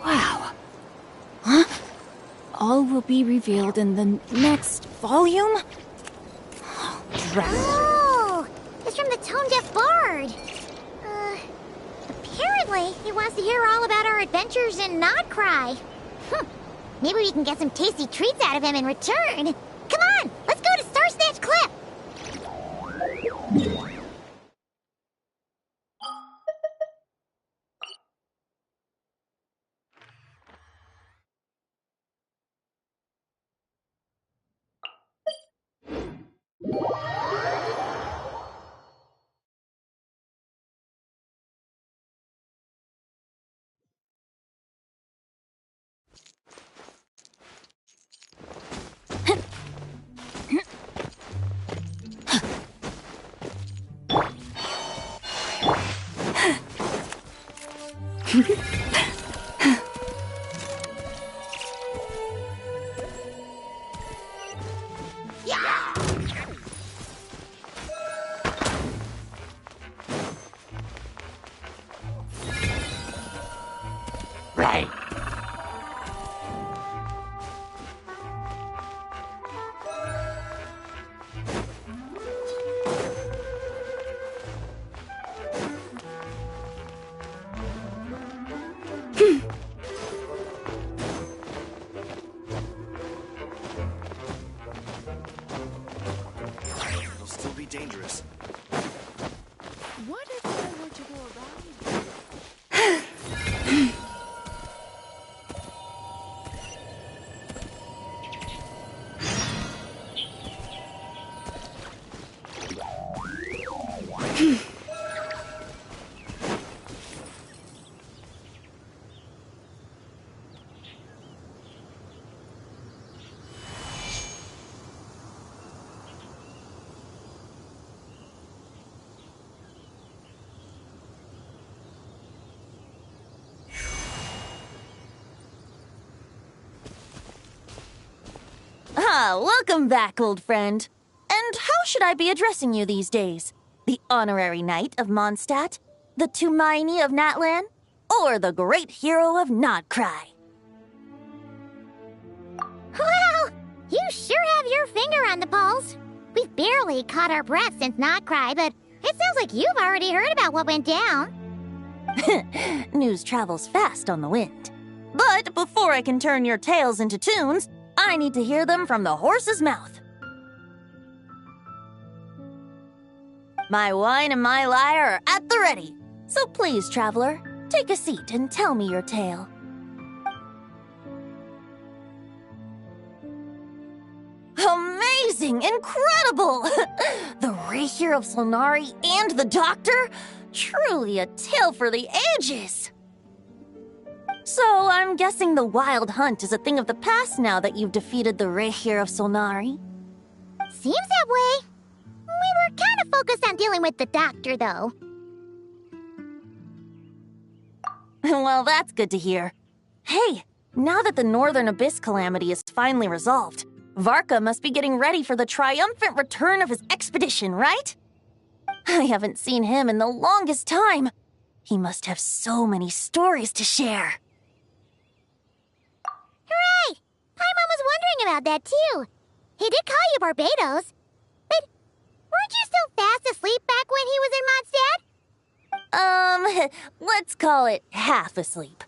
Wow. Huh? All will be revealed in the next volume? Drat. Oh! It's from the tone-deaf bard! Apparently, he wants to hear all about our adventures in Nodcry. Maybe we can get some tasty treats out of him in return. Come on, let's go to Star Snatch Cliff! Right. It'll still be dangerous. What if I were to go around? Welcome back, old friend. And how should I be addressing you these days? The honorary knight of Mondstadt? The Tumaini of Natlan? Or the great hero of Nodcry? Well, you sure have your finger on the pulse. We've barely caught our breath since Nodcry, but it sounds like you've already heard about what went down. News travels fast on the wind. But before I can turn your tales into tunes, I need to hear them from the horse's mouth. My wine and my lyre are at the ready. So please, traveler, take a seat and tell me your tale. Amazing! Incredible! The Rahier of Solnari and the Doctor? Truly a tale for the ages! So, I'm guessing the wild hunt is a thing of the past now that you've defeated the Rahier of Solnari? Seems that way. We were kind of focused on dealing with the Doctor, though. Well, that's good to hear. Hey, now that the Northern Abyss calamity is finally resolved, Varka must be getting ready for the triumphant return of his expedition, right? I haven't seen him in the longest time. He must have so many stories to share. Hooray! Paimon was wondering about that, too. He did call you Barbados. But weren't you still fast asleep back when he was in Mondstadt? Let's call it half asleep.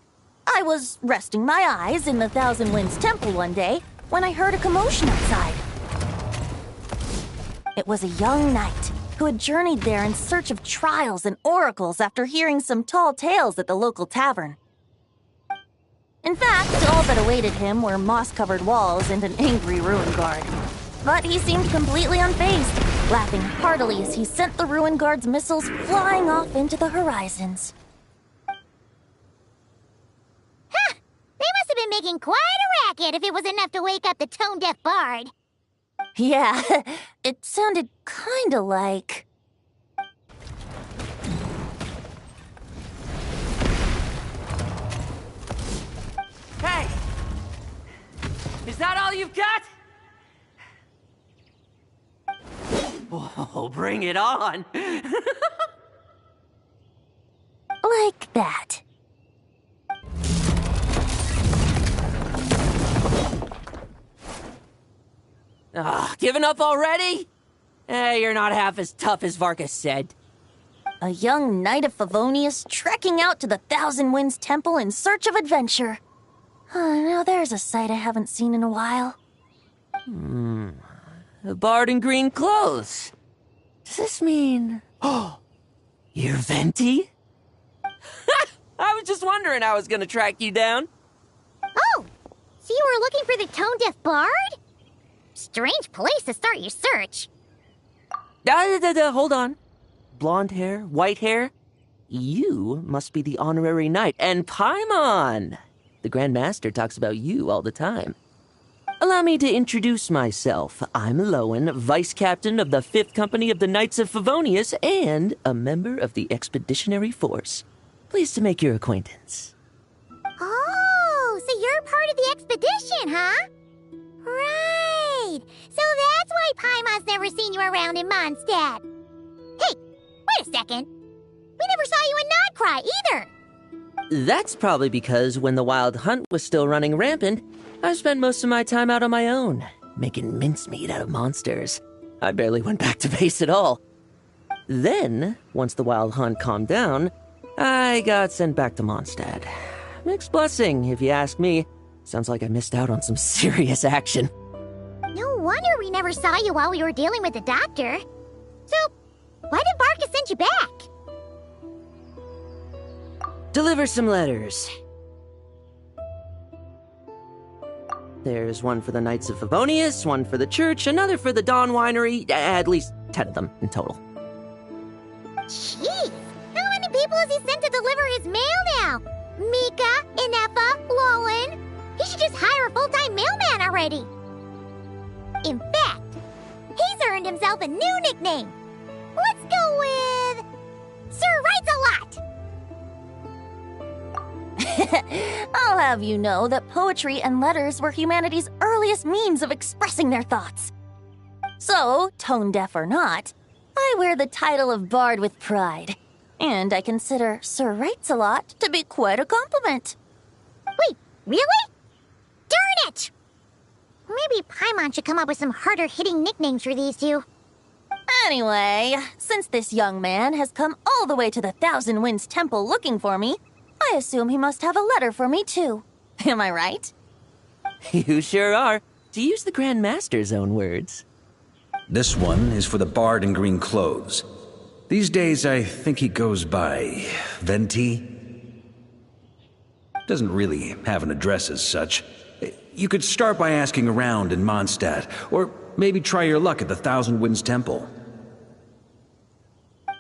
I was resting my eyes in the Thousand Winds Temple one day when I heard a commotion outside. It was a young knight who had journeyed there in search of trials and oracles after hearing some tall tales at the local tavern. In fact, all that awaited him were moss-covered walls and an angry ruin guard. But he seemed completely unfazed, laughing heartily as he sent the ruin guard's missiles flying off into the horizons. Ha! They must have been making quite a racket if it was enough to wake up the tone-deaf bard. Yeah, it sounded kinda like... Hey! Is that all you've got? Whoa, bring it on! like that. Given up already? You're not half as tough as Varka said. A young knight of Favonius trekking out to the Thousand Winds Temple in search of adventure. Now there's a sight I haven't seen in a while. A bard in green clothes. Does this mean... Oh, you're Venti? I was just wondering how I was gonna track you down. Oh, so you were looking for the tone-deaf bard? Strange place to start your search. Hold on. Blonde hair, white hair. You must be the honorary knight. And Paimon! The Grand Master talks about you all the time. Allow me to introduce myself. I'm Lowen, Vice Captain of the 5th Company of the Knights of Favonius and a member of the Expeditionary Force. Pleased to make your acquaintance. Oh, so you're part of the expedition, huh? Right. So that's why Paimon's never seen you around in Mondstadt. Hey, wait a second. We never saw you in Nodcry either. That's probably because when the Wild Hunt was still running rampant, I spent most of my time out on my own, making mincemeat out of monsters. I barely went back to base at all. Then, once the Wild Hunt calmed down, I got sent back to Mondstadt. Mixed blessing, if you ask me. Sounds like I missed out on some serious action. No wonder we never saw you while we were dealing with the doctor. So, why did Varka send you back? Deliver some letters. There's one for the Knights of Favonius, one for the church, another for the Dawn Winery, at least 10 of them in total. Jeez, how many people has he sent to deliver his mail now? Mika, Inefa, Lowen. He should just hire a full-time mailman already. In fact, he's earned himself a new nickname. Let's go with... Sir Writes a Lot. I'll have you know that poetry and letters were humanity's earliest means of expressing their thoughts. So, tone deaf or not, I wear the title of Bard with pride. And I consider Sir Writes a Lot to be quite a compliment. Wait, really? Darn it! Maybe Paimon should come up with some harder-hitting nicknames for these two. Anyway, since this young man has come all the way to the Thousand Winds Temple looking for me, I assume he must have a letter for me too. Am I right? You sure are, to use the Grand Master's own words. This one is for the bard in green clothes. These days, I think he goes by Venti. Doesn't really have an address as such. You could start by asking around in Mondstadt, or maybe try your luck at the Thousand Winds Temple.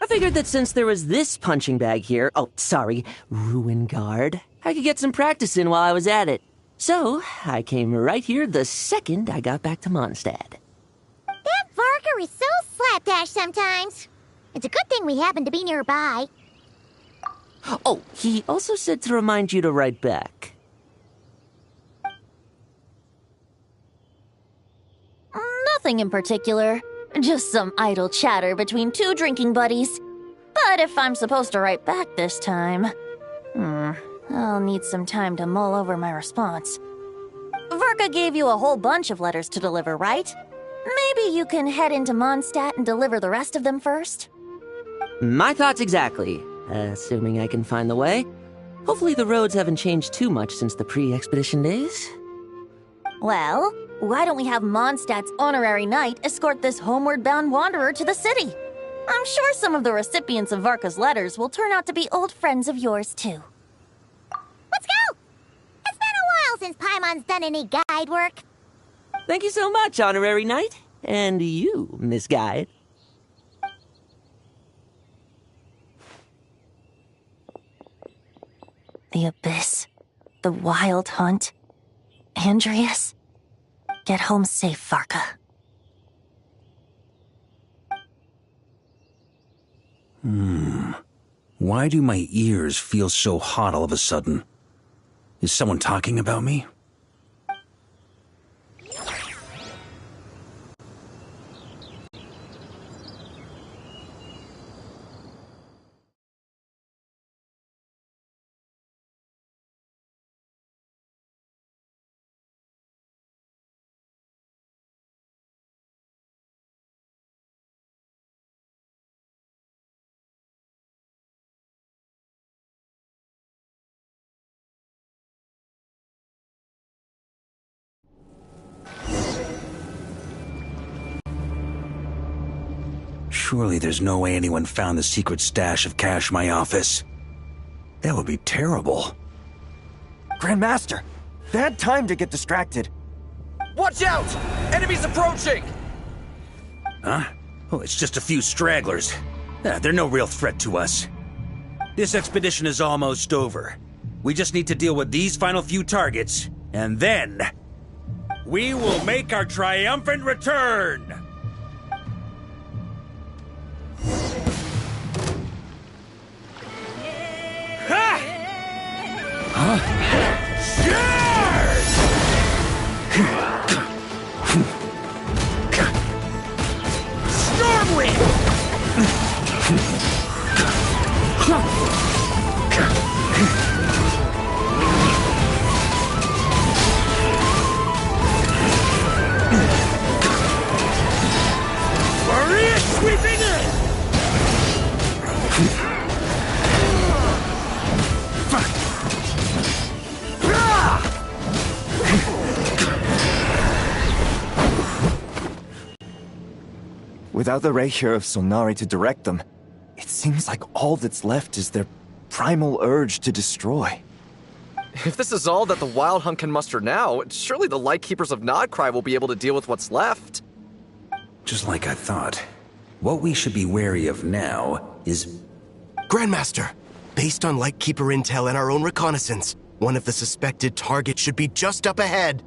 I figured that since there was this punching bag here, Ruin Guard, I could get some practice in while I was at it. So, I came right here the second I got back to Mondstadt. That Varka is so slapdash sometimes. It's a good thing we happen to be nearby. Oh, he also said to remind you to write back. Nothing in particular. Just some idle chatter between two drinking buddies. But if I'm supposed to write back this time... I'll need some time to mull over my response. Varka gave you a whole bunch of letters to deliver, right? Maybe you can head into Mondstadt and deliver the rest of them first? My thoughts exactly, assuming I can find the way. Hopefully the roads haven't changed too much since the pre-expedition days. Well, why don't we have Mondstadt's honorary knight escort this homeward-bound wanderer to the city? I'm sure some of the recipients of Varka's letters will turn out to be old friends of yours, too. Let's go! It's been a while since Paimon's done any guide work. Thank you so much, honorary knight. And you, Miss Guide. The Abyss. The Wild Hunt. Andreas. Get home safe, Varka. Why do my ears feel so hot all of a sudden? Is someone talking about me? Surely there's no way anyone found the secret stash of cash in my office. That would be terrible. Grandmaster, bad time to get distracted. Watch out! Enemies approaching! Huh? Oh, it's just a few stragglers. They're no real threat to us. This expedition is almost over. We just need to deal with these final few targets, and then we will make our triumphant return! Ha! Huh? Stormwind! Warrior sweeping in! Without the Reikir of Solnari to direct them, it seems like all that's left is their primal urge to destroy. If this is all that the Wild Hunt can muster now, surely the Lightkeepers of Nodcry will be able to deal with what's left. Just like I thought. What we should be wary of now is... Grandmaster, based on Lightkeeper intel and our own reconnaissance, one of the suspected targets should be just up ahead.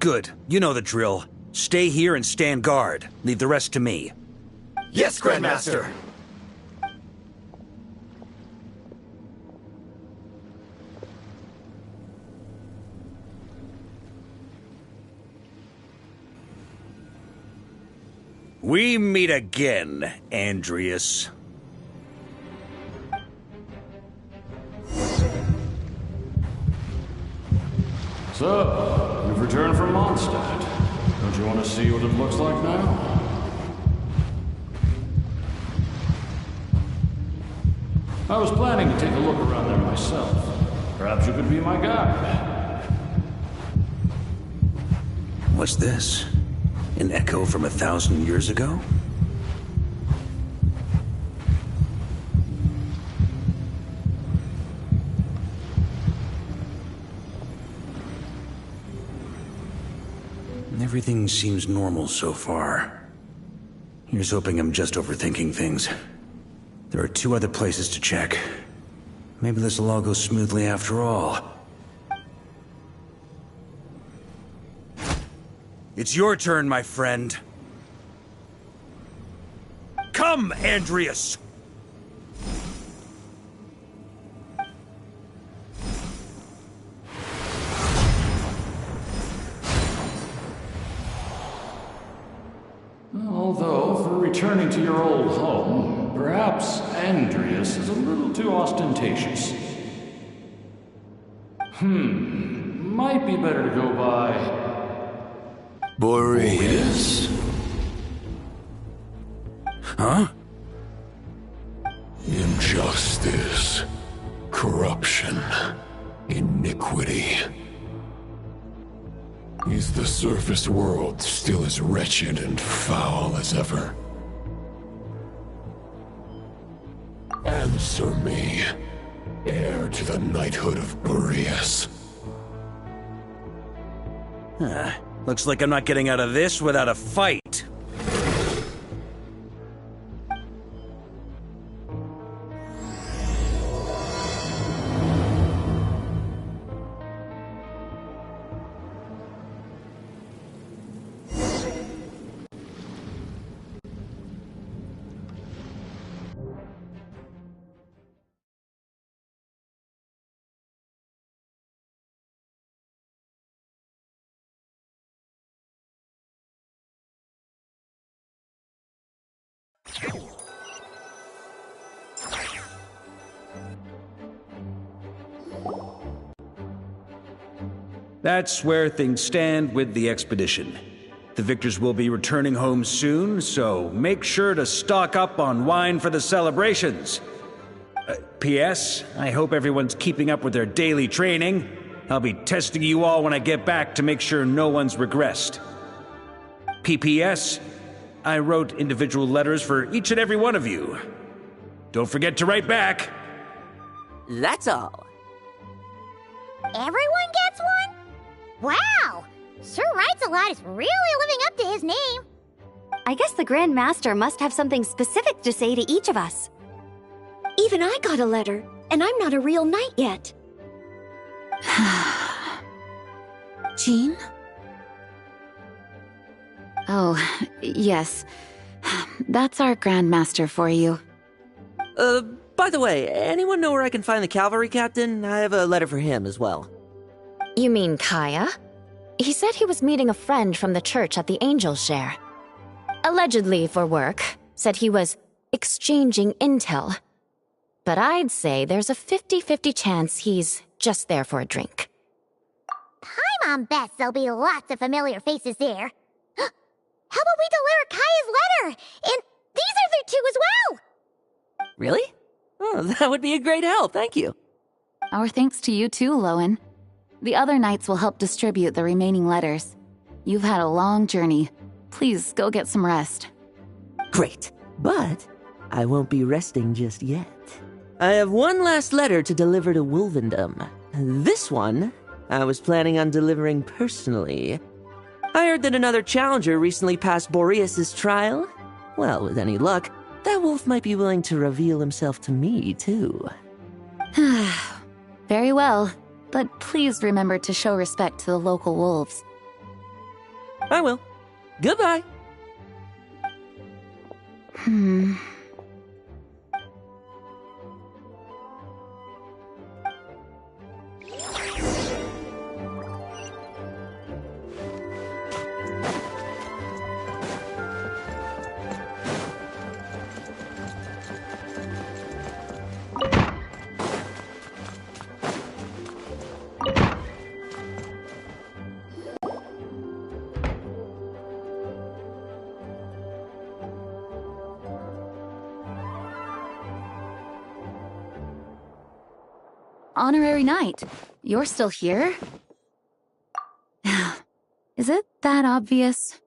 Good. You know the drill. Stay here and stand guard. Leave the rest to me. Yes, Grandmaster! We meet again, Andreas. So, you've returned from Mondstadt. Don't you want to see what it looks like now? I was planning to take a look around there myself. Perhaps you could be my guide. What's this? An echo from 1,000 years ago? Everything seems normal so far. Here's hoping I'm just overthinking things. There are 2 other places to check. Maybe this'll all go smoothly after all. It's your turn, my friend. Come, Andreas! Although, for returning to your old home, perhaps Andreas is a little too ostentatious. Might be better to go by... Boreas. Huh? Injustice, corruption, iniquity. Is the surface world still as wretched and foul as ever? Answer me, heir to the knighthood of Boreas. Looks like I'm not getting out of this without a fight. That's where things stand with the expedition. The victors will be returning home soon, so make sure to stock up on wine for the celebrations. P.S. I hope everyone's keeping up with their daily training. I'll be testing you all when I get back to make sure no one's regressed. P.P.S. I wrote individual letters for each and every one of you. Don't forget to write back. That's all. Everyone gets one? Wow! Sir Writes-A-Lot is really living up to his name. I guess the Grand Master must have something specific to say to each of us. Even I got a letter, and I'm not a real knight yet. Jean? Oh, yes. That's our Grand Master for you. By the way, anyone know where I can find the cavalry captain? I have a letter for him as well. You mean Kaya? He said he was meeting a friend from the church at the Angel Share. Allegedly for work, said he was exchanging intel. But I'd say there's a 50-50 chance he's just there for a drink. Paimon bets there'll be lots of familiar faces there. How about we deliver Kaya's letter? And these are there too as well! Really? Oh, that would be a great help, thank you. Our thanks to you too, Lowen. The other knights will help distribute the remaining letters. You've had a long journey. Please go get some rest. Great, but I won't be resting just yet. I have one last letter to deliver to Wolvendom. This one, I was planning on delivering personally. I heard that another challenger recently passed Boreas' trial. Well, with any luck, that wolf might be willing to reveal himself to me, too. Very well, but please remember to show respect to the local wolves. I will. Goodbye. Honorary Knight, you're still here? Is it that obvious?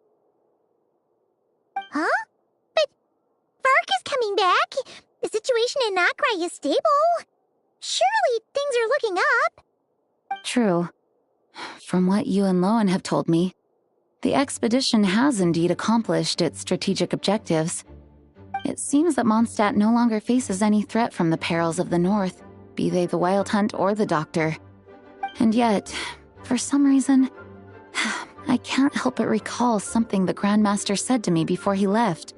Huh? But Varka's coming back. The situation in Nocrai is stable. Surely things are looking up. True. From what you and Lowen have told me, the expedition has indeed accomplished its strategic objectives. It seems that Mondstadt no longer faces any threat from the perils of the North, be they the Wild Hunt or the Doctor. And yet, for some reason, I can't help but recall something the Grandmaster said to me before he left.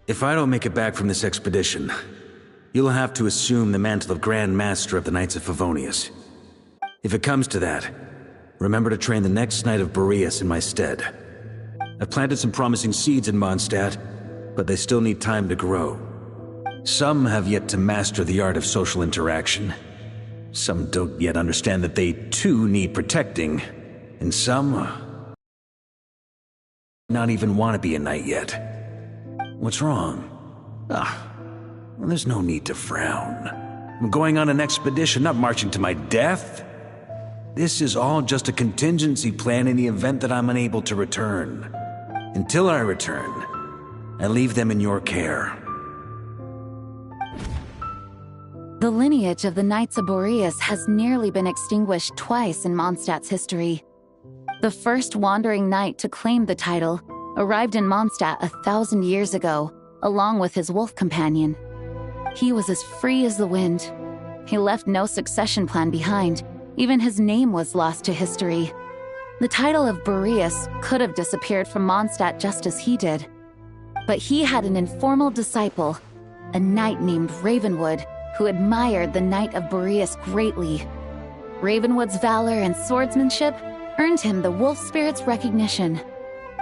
If I don't make it back from this expedition, you'll have to assume the mantle of Grand Master of the Knights of Favonius. If it comes to that, remember to train the next Knight of Boreas in my stead. I've planted some promising seeds in Mondstadt, but they still need time to grow. Some have yet to master the art of social interaction. Some don't yet understand that they too need protecting. And some not even want to be a knight yet. What's wrong? Well, there's no need to frown. I'm going on an expedition, not marching to my death. This is all just a contingency plan in the event that I'm unable to return. Until I return, I leave them in your care. The lineage of the Knights of Boreas has nearly been extinguished twice in Mondstadt's history. The first wandering knight to claim the title arrived in Mondstadt 1,000 years ago, along with his wolf companion. He was as free as the wind. He left no succession plan behind. Even his name was lost to history. The title of Boreas could have disappeared from Mondstadt just as he did. But he had an informal disciple, a knight named Ravenwood, who admired the Knight of Boreas greatly. Ravenwood's valor and swordsmanship earned him the wolf spirit's recognition.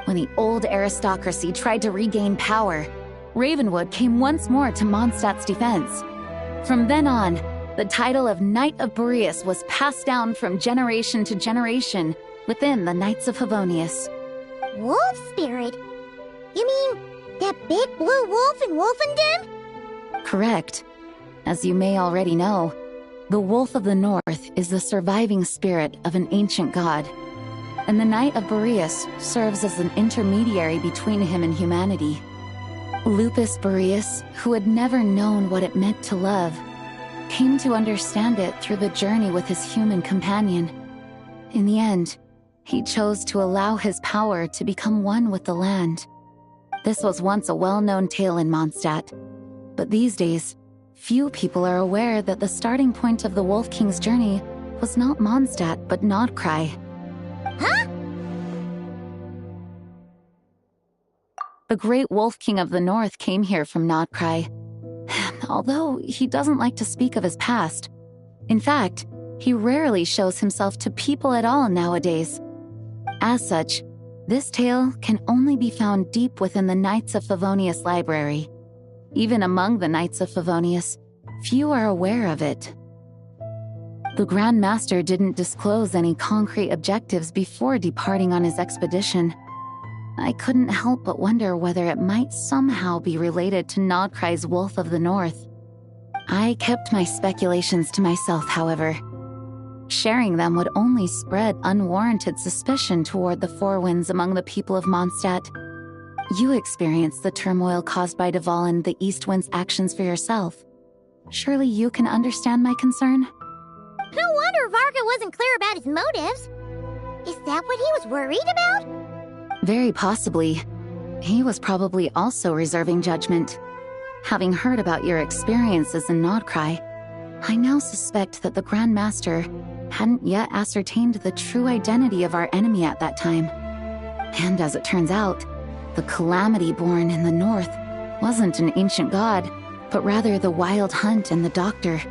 When the old aristocracy tried to regain power, Ravenwood came once more to Mondstadt's defense. From then on, the title of Knight of Boreas was passed down from generation to generation within the Knights of Favonius. Wolf spirit? You mean that big blue wolf in Wolfendom? Correct. As you may already know, the Wolf of the North is the surviving spirit of an ancient god. and the Knight of Boreas serves as an intermediary between him and humanity. Lupus Boreas, who had never known what it meant to love, came to understand it through the journey with his human companion. In the end, he chose to allow his power to become one with the land. This was once a well-known tale in Mondstadt, but these days, few people are aware that the starting point of the Wolf King's journey was not Mondstadt, but Nodcry. Huh? The great Wolf King of the North came here from Nodcry. Although he doesn't like to speak of his past. In fact, he rarely shows himself to people at all nowadays. As such, this tale can only be found deep within the Knights of Favonius library. Even among the Knights of Favonius, few are aware of it. The Grand Master didn't disclose any concrete objectives before departing on his expedition. I couldn't help but wonder whether it might somehow be related to Nodcry's Wolf of the North. I kept my speculations to myself, however. Sharing them would only spread unwarranted suspicion toward the Four Winds among the people of Mondstadt. You experienced the turmoil caused by Duval and the East Wind's actions for yourself. Surely you can understand my concern? No wonder Varka wasn't clear about his motives. Is that what he was worried about? Very possibly. He was probably also reserving judgment. Having heard about your experiences in Nodcry, I now suspect that the Grand Master hadn't yet ascertained the true identity of our enemy at that time. And as it turns out, the Calamity born in the north wasn't an ancient god, but rather the Wild Hunt and the Doctor.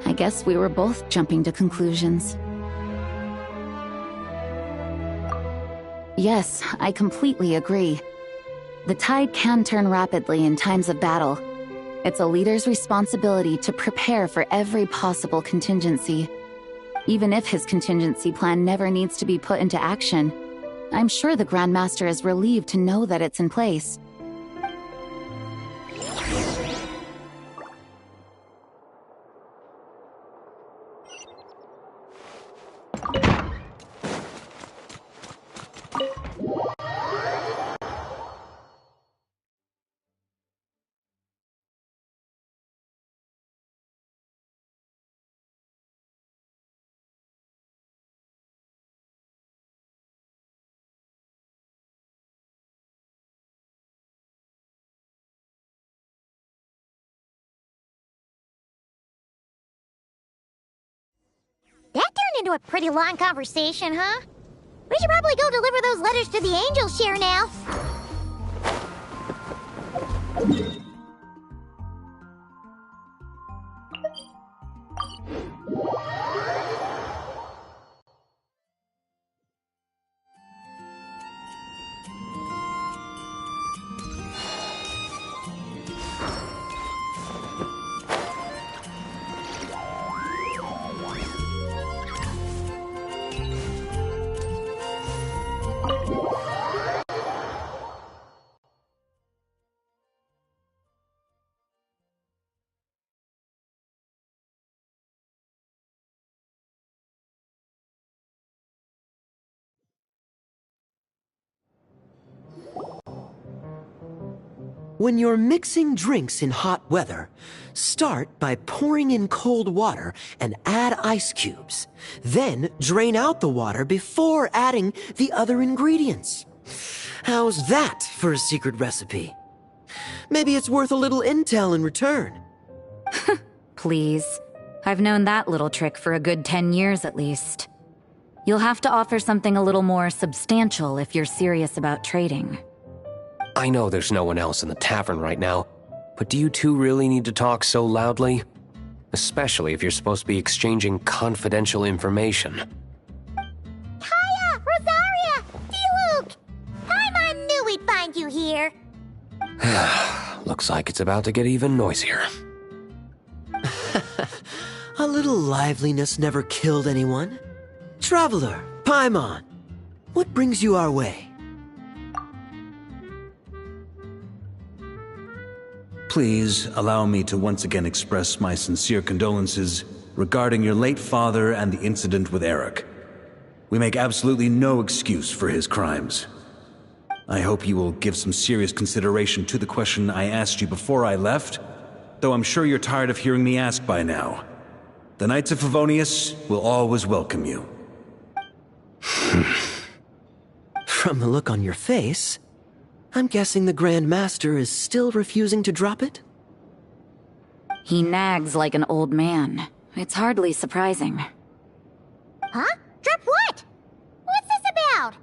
I guess we were both jumping to conclusions. Yes, I completely agree. The tide can turn rapidly in times of battle. It's a leader's responsibility to prepare for every possible contingency. Even if his contingency plan never needs to be put into action, I'm sure the Grand Master is relieved to know that it's in place. That turned into a pretty long conversation, huh? We should probably go deliver those letters to the Angel Share now. When you're mixing drinks in hot weather, start by pouring in cold water and add ice cubes. Then drain out the water before adding the other ingredients. How's that for a secret recipe? Maybe it's worth a little intel in return. Please. I've known that little trick for a good 10 years at least. You'll have to offer something a little more substantial if you're serious about trading. I know there's no one else in the tavern right now, but do you two really need to talk so loudly? Especially if you're supposed to be exchanging confidential information. Hiya, Rosaria! D-Luke! Paimon knew we'd find you here. Looks like it's about to get even noisier. A little liveliness never killed anyone. Traveler, Paimon, what brings you our way? Please allow me to once again express my sincere condolences regarding your late father and the incident with Eric. We make absolutely no excuse for his crimes. I hope you will give some serious consideration to the question I asked you before I left, though I'm sure you're tired of hearing me ask by now. The Knights of Favonius will always welcome you. From the look on your face, I'm guessing the Grand Master is still refusing to drop it? He nags like an old man. It's hardly surprising. Huh? Drop what? What's this about?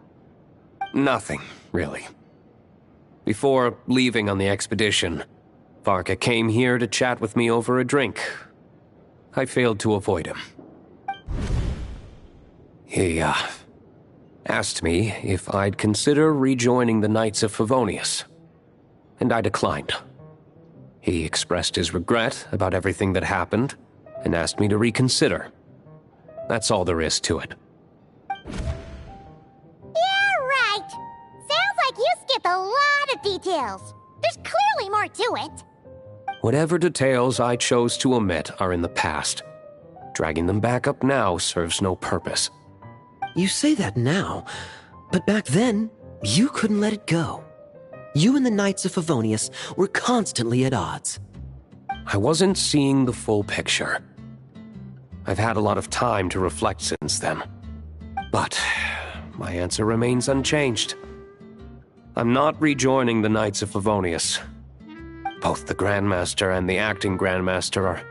Nothing, really. Before leaving on the expedition, Varka came here to chat with me over a drink. I failed to avoid him. He, asked me if I'd consider rejoining the Knights of Favonius, and I declined. He expressed his regret about everything that happened, and asked me to reconsider. That's all there is to it. Yeah, right. Sounds like you skipped a lot of details. There's clearly more to it. Whatever details I chose to omit are in the past. Dragging them back up now serves no purpose. You say that now, but back then, you couldn't let it go. You and the Knights of Favonius were constantly at odds. I wasn't seeing the full picture. I've had a lot of time to reflect since then. But my answer remains unchanged. I'm not rejoining the Knights of Favonius. Both the Grandmaster and the acting Grandmaster are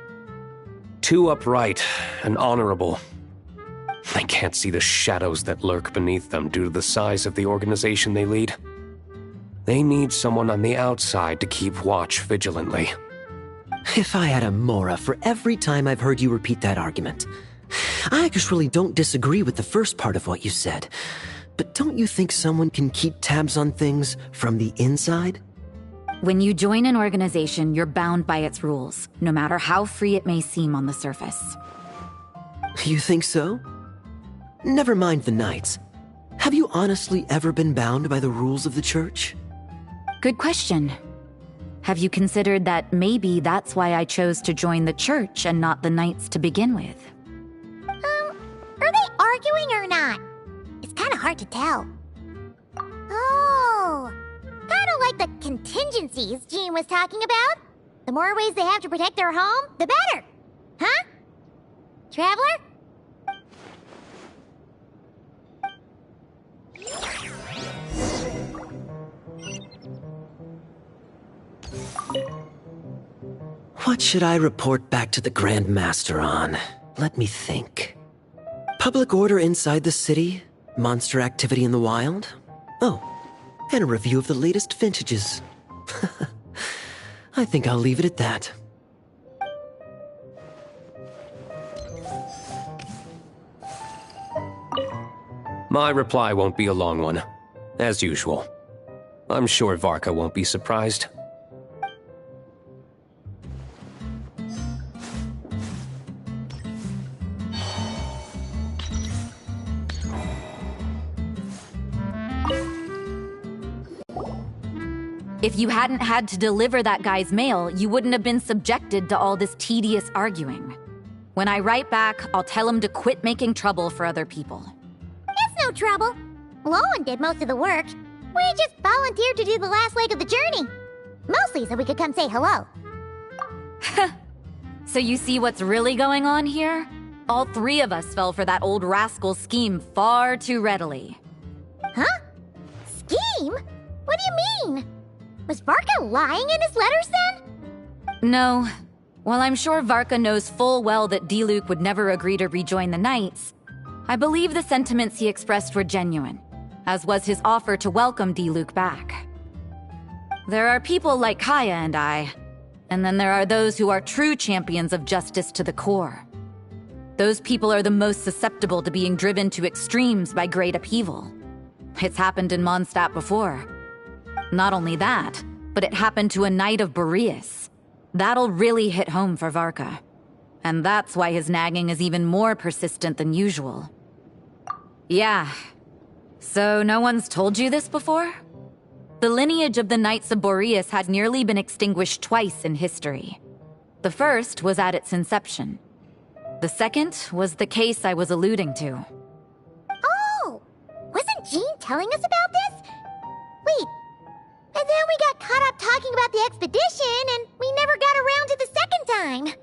too upright and honorable. I can't see the shadows that lurk beneath them due to the size of the organization they lead. They need someone on the outside to keep watch vigilantly. If I had a Mora for every time I've heard you repeat that argument. I actually don't disagree with the first part of what you said. But don't you think someone can keep tabs on things from the inside? When you join an organization, you're bound by its rules, no matter how free it may seem on the surface. You think so? Never mind the Knights. Have you honestly ever been bound by the rules of the Church? Good question. Have you considered that maybe that's why I chose to join the Church and not the Knights to begin with? Are they arguing or not? It's kind of hard to tell. Oh, kind of like the contingencies Jean was talking about. The more ways they have to protect their home, the better. Huh? Traveler? What should I report back to the Grand Master on? Let me think. Public order inside the city? Monster activity in the wild? Oh, and a review of the latest vintages. I think I'll leave it at that. My reply won't be a long one, as usual. I'm sure Varka won't be surprised. If you hadn't had to deliver that guy's mail, you wouldn't have been subjected to all this tedious arguing. When I write back, I'll tell him to quit making trouble for other people. It's no trouble. Lowen did most of the work. We just volunteered to do the last leg of the journey. Mostly so we could come say hello. So you see what's really going on here? All three of us fell for that old rascal's scheme far too readily. Huh? Scheme? What do you mean? Was Varka lying in his letters then? No. While I'm sure Varka knows full well that Diluc would never agree to rejoin the Knights, I believe the sentiments he expressed were genuine, as was his offer to welcome Diluc back. There are people like Kaya and I, and then there are those who are true champions of justice to the core. Those people are the most susceptible to being driven to extremes by great upheaval. It's happened in Mondstadt before. Not only that, but it happened to a Knight of Boreas. That'll really hit home for Varka. And that's why his nagging is even more persistent than usual. Yeah. So no one's told you this before? The lineage of the Knights of Boreas had nearly been extinguished twice in history. The first was at its inception. The second was the case I was alluding to. telling us about this? Wait, and then we got caught up talking about the expedition, and we never got around to the second time.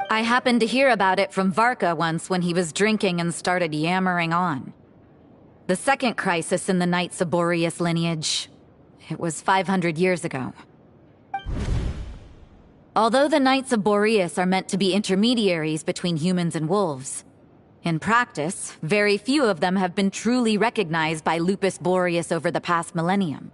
I happened to hear about it from Varka once when he was drinking and started yammering on. The second crisis in the Knights of Boreas lineage. It was 500 years ago. Although the Knights of Boreas are meant to be intermediaries between humans and wolves, in practice, very few of them have been truly recognized by Lupus Boreas over the past millennium.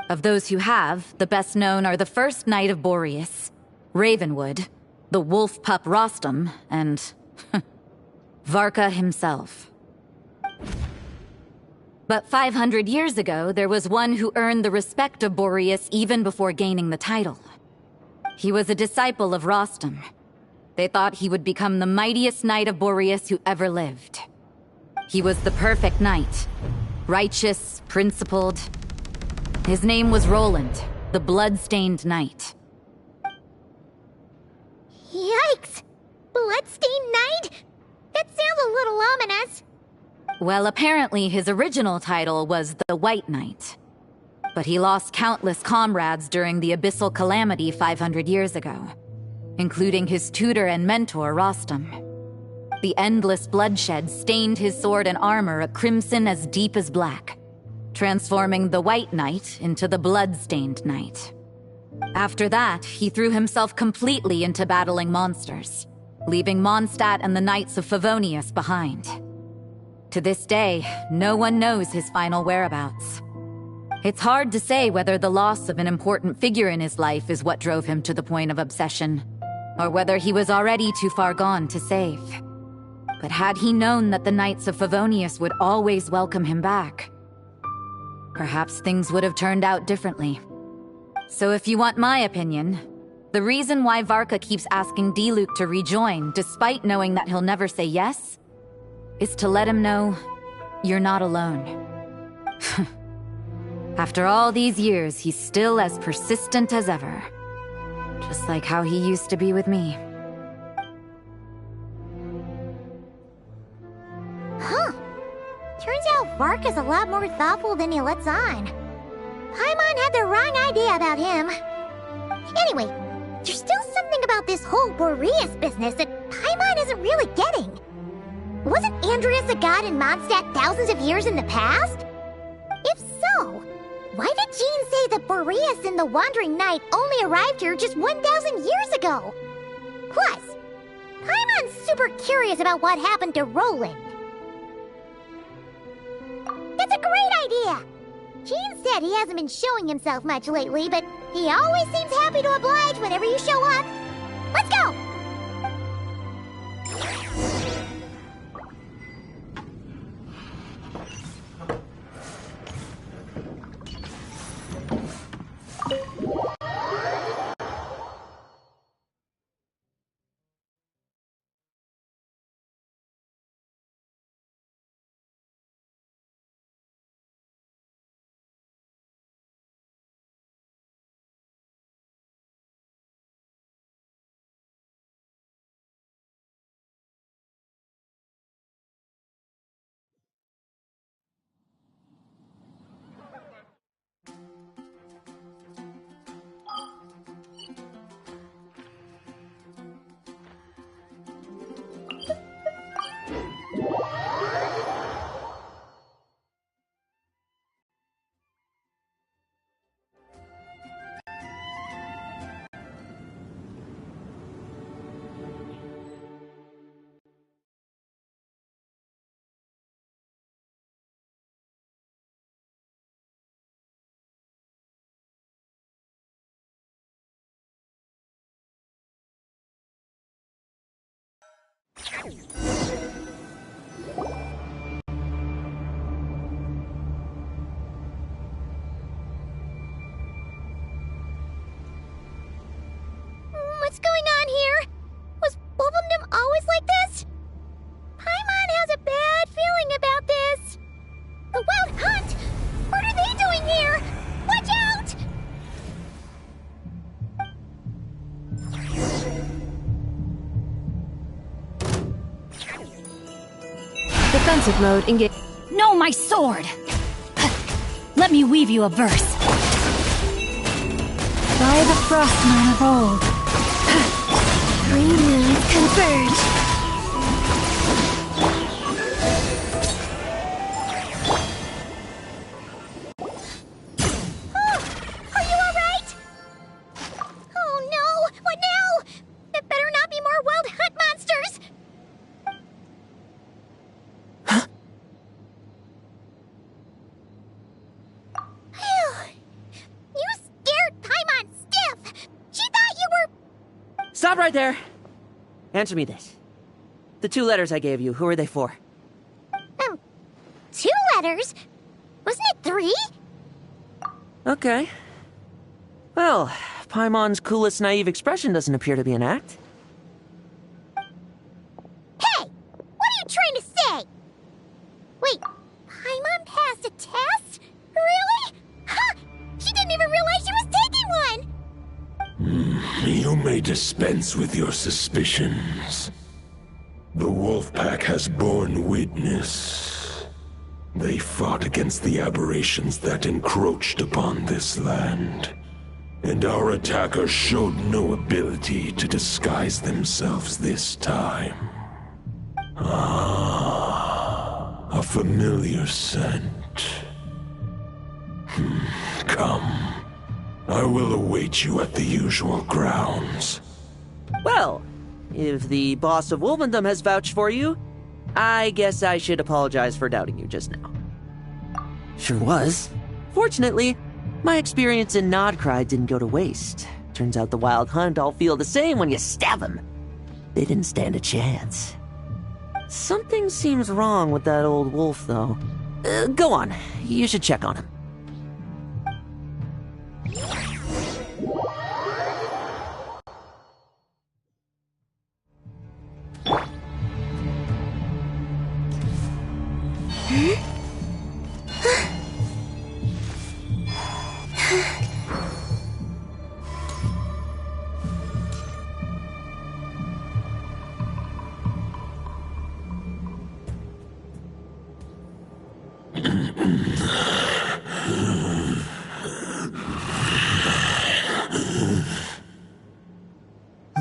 Of those who have, the best known are the first Knight of Boreas, Ravenwood, the wolf pup Rostam, and Varka himself. But 500 years ago, there was one who earned the respect of Boreas even before gaining the title. He was a disciple of Rostam. They thought he would become the mightiest Knight of Boreas who ever lived. He was the perfect knight. Righteous, principled. His name was Roland, the blood-stained knight. Yikes! Bloodstained Knight? That sounds a little ominous. Well, apparently his original title was the White Knight. But he lost countless comrades during the Abyssal Calamity 500 years ago, including his tutor and mentor, Rostam. The endless bloodshed stained his sword and armor a crimson as deep as black, transforming the White Knight into the Blood-Stained Knight. After that, he threw himself completely into battling monsters, leaving Mondstadt and the Knights of Favonius behind. To this day, no one knows his final whereabouts. It's hard to say whether the loss of an important figure in his life is what drove him to the point of obsession, or whether he was already too far gone to save. But had he known that the Knights of Favonius would always welcome him back, perhaps things would have turned out differently. So if you want my opinion, the reason why Varka keeps asking Diluc to rejoin, despite knowing that he'll never say yes, is to let him know you're not alone. After all these years, he's still as persistent as ever. Just like how he used to be with me. Huh. Turns out Varka's a lot more thoughtful than he lets on. Paimon had the wrong idea about him. Anyway, there's still something about this whole Boreas business that Paimon isn't really getting. Wasn't Andreas a god in Mondstadt thousands of years in the past? If so, why did Jean say that Boreas and the Wandering Knight only arrived here just 1,000 years ago? Plus, Paimon's super curious about what happened to Roland. That's a great idea! Jean said he hasn't been showing himself much lately, but he always seems happy to oblige whenever you show up. Let's go! What's going on here? Was Wolfendom always like this? Paimon has a bad feeling about this. The Wild Hunt? What are they doing here? Watch out! Defensive mode engage. No, my sword! Let me weave you a verse. By the frostmoon of old, three moons converge. Are you alright? Oh no! What now? It better not be more wild hunt monsters! You scared Paimon stiff! She thought you were... Stop right there! Answer me this. The 2 letters I gave you, who are they for? 2 letters? Wasn't it 3? Okay. Well, Paimon's coolest naive expression doesn't appear to be an act. Hey! What are you trying to say? Wait, Paimon passed a test? Really? Ha! She didn't even realize she was taking one! You may dispense with your suspicions. The Wolfpack has borne witness. They fought against the aberrations that encroached upon this land. And our attackers showed no ability to disguise themselves this time. Ah, a familiar scent. Come. I will await you at the usual grounds. Well, if the boss of Wolvendom has vouched for you, I guess I should apologize for doubting you just now. Sure was. Fortunately, my experience in Nodcry didn't go to waste. Turns out the Wild Hunt all feel the same when you stab them. They didn't stand a chance. Something seems wrong with that old wolf, though. Go on. You should check on him.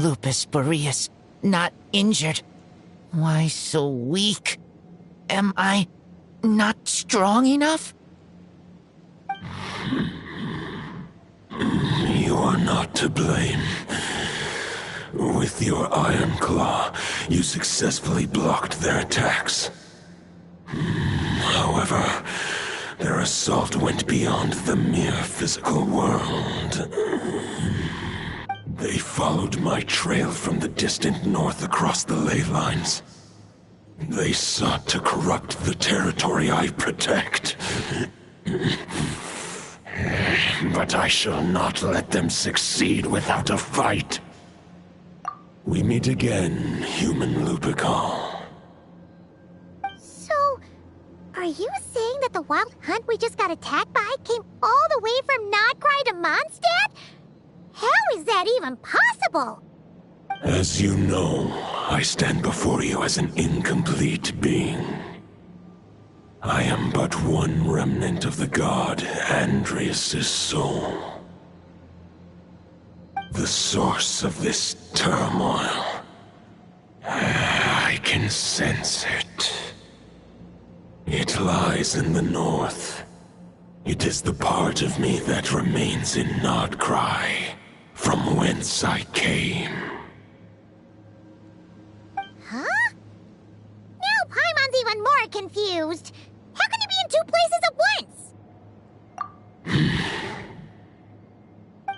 Lupus Boreas, not injured. Why so weak? Am I not strong enough? You are not to blame. With your Iron Claw, you successfully blocked their attacks. However, their assault went beyond the mere physical world. They followed my trail from the distant north across the ley lines. They sought to corrupt the territory I protect. But I shall not let them succeed without a fight. We meet again, human Lupical. So, are you saying that the Wild Hunt we just got attacked by came all the way from Nodcry to Mondstadt? How is that even possible? As you know, I stand before you as an incomplete being. I am but one remnant of the god Andrias' soul. The source of this turmoil. I can sense it. It lies in the north. It is the part of me that remains in Nodcry, from whence I came. Huh? Now Paimon's even more confused. How can he be in 2 places at once?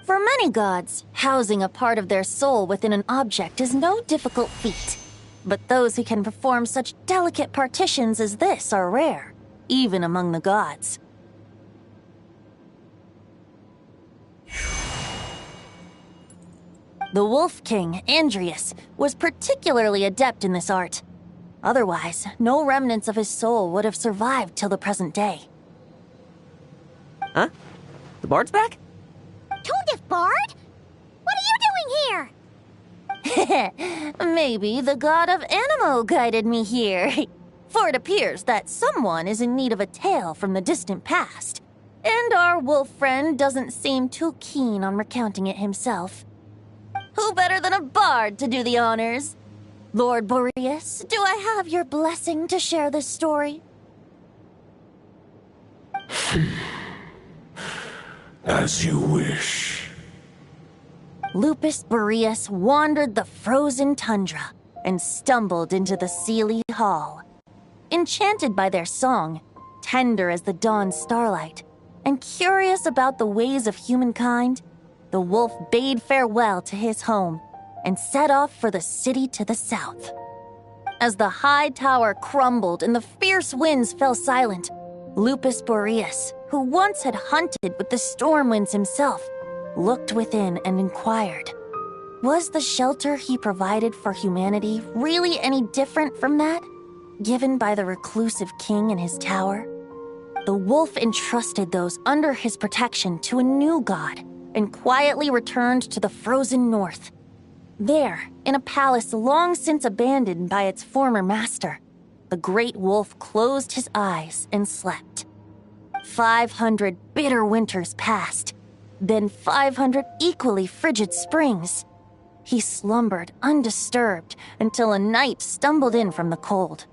For many gods, housing a part of their soul within an object is no difficult feat. But those who can perform such delicate partitions as this are rare, even among the gods. The Wolf King, Andrias, was particularly adept in this art. Otherwise, no remnants of his soul would have survived till the present day. Huh? The bard's back? Tone-deaf bard? What are you doing here? Maybe the god of Animo guided me here. For it appears that someone is in need of a tale from the distant past. And our wolf friend doesn't seem too keen on recounting it himself. Who better than a bard to do the honors? Lord Boreas, do I have your blessing to share this story? As you wish. Lupus Boreas wandered the frozen tundra and stumbled into the Seelie Hall. Enchanted by their song, tender as the dawn starlight, and curious about the ways of humankind, the wolf bade farewell to his home and set off for the city to the south. As the high tower crumbled and the fierce winds fell silent, Lupus Boreas, who once had hunted with the storm winds himself, looked within and inquired, was the shelter he provided for humanity really any different from that given by the reclusive king in his tower? The wolf entrusted those under his protection to a new god and quietly returned to the frozen north. There, in a palace long since abandoned by its former master, the great wolf closed his eyes and slept. 500 bitter winters passed, then 500 equally frigid springs. He slumbered undisturbed until a night stumbled in from the cold,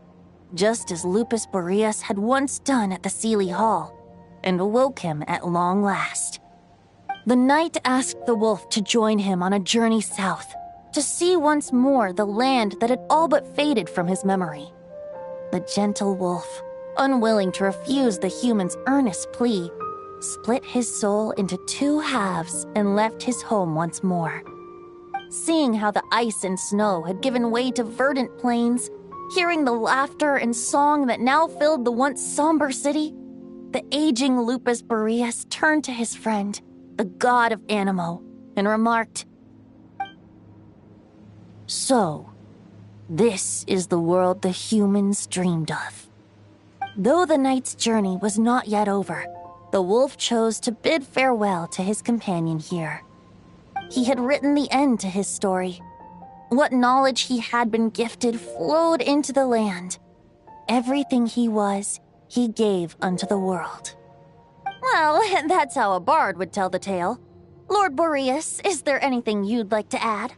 just as Lupus Boreas had once done at the Seelie Hall, and awoke him at long last. The night asked the wolf to join him on a journey south, to see once more the land that had all but faded from his memory. The gentle wolf, unwilling to refuse the human's earnest plea, split his soul into two halves and left his home once more. Seeing how the ice and snow had given way to verdant plains, hearing the laughter and song that now filled the once somber city, the aging Lupus Boreas turned to his friend, the god of Animo, and remarked, "So, this is the world the humans dreamed of." Though the night's journey was not yet over, the wolf chose to bid farewell to his companion here. He had written the end to his story. What knowledge he had been gifted flowed into the land. Everything he was, he gave unto the world. Well, that's how a bard would tell the tale. Lord Boreas, is there anything you'd like to add?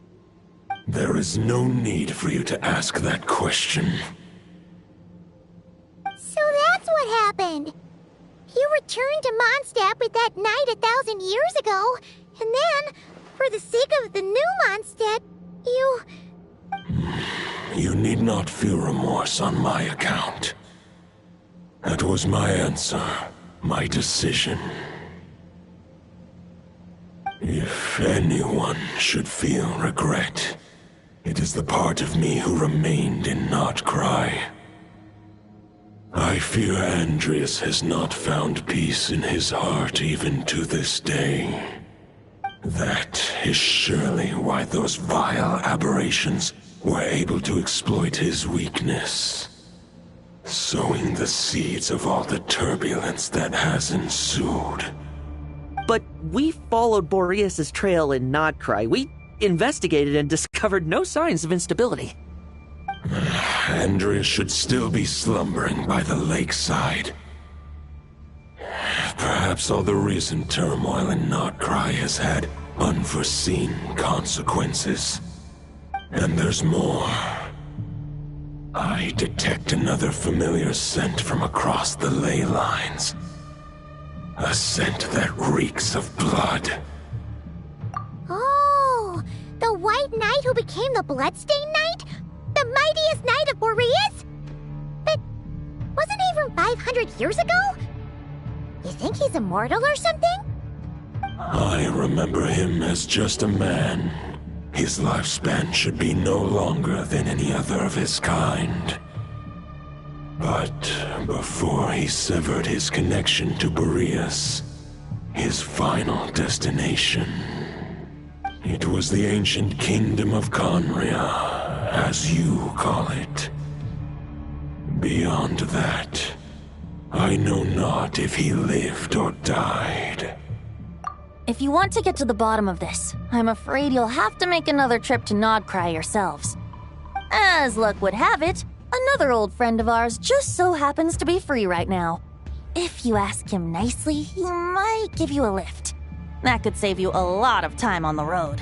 There is no need for you to ask that question. So that's what happened. You returned to Mondstadt with that knight 1,000 years ago, and then, for the sake of the new Mondstadt, you... You need not feel remorse on my account. That was my answer, my decision. If anyone should feel regret, it is the part of me who remained in Notcry. I fear Andreas has not found peace in his heart even to this day. That is surely why those vile aberrations were able to exploit his weakness, sowing the seeds of all the turbulence that has ensued. But we followed Boreas' trail in Nodcry. We investigated and discovered no signs of instability. Andreas should still be slumbering by the lakeside. Perhaps all the recent turmoil in Notcry has had unforeseen consequences. And there's more. I detect another familiar scent from across the ley lines. A scent that reeks of blood. Oh, the White Knight who became the Bloodstained Knight? The mightiest knight of Boreas? But wasn't he from 500 years ago? You think he's immortal or something? I remember him as just a man. His lifespan should be no longer than any other of his kind. But before he severed his connection to Boreas, his final destination, it was the ancient kingdom of Conria, as you call it. Beyond that, I know not if he lived or died. If you want to get to the bottom of this, I'm afraid you'll have to make another trip to Nodcry yourselves. As luck would have it, another old friend of ours just so happens to be free right now. if you ask him nicely, he might give you a lift. That could save you a lot of time on the road.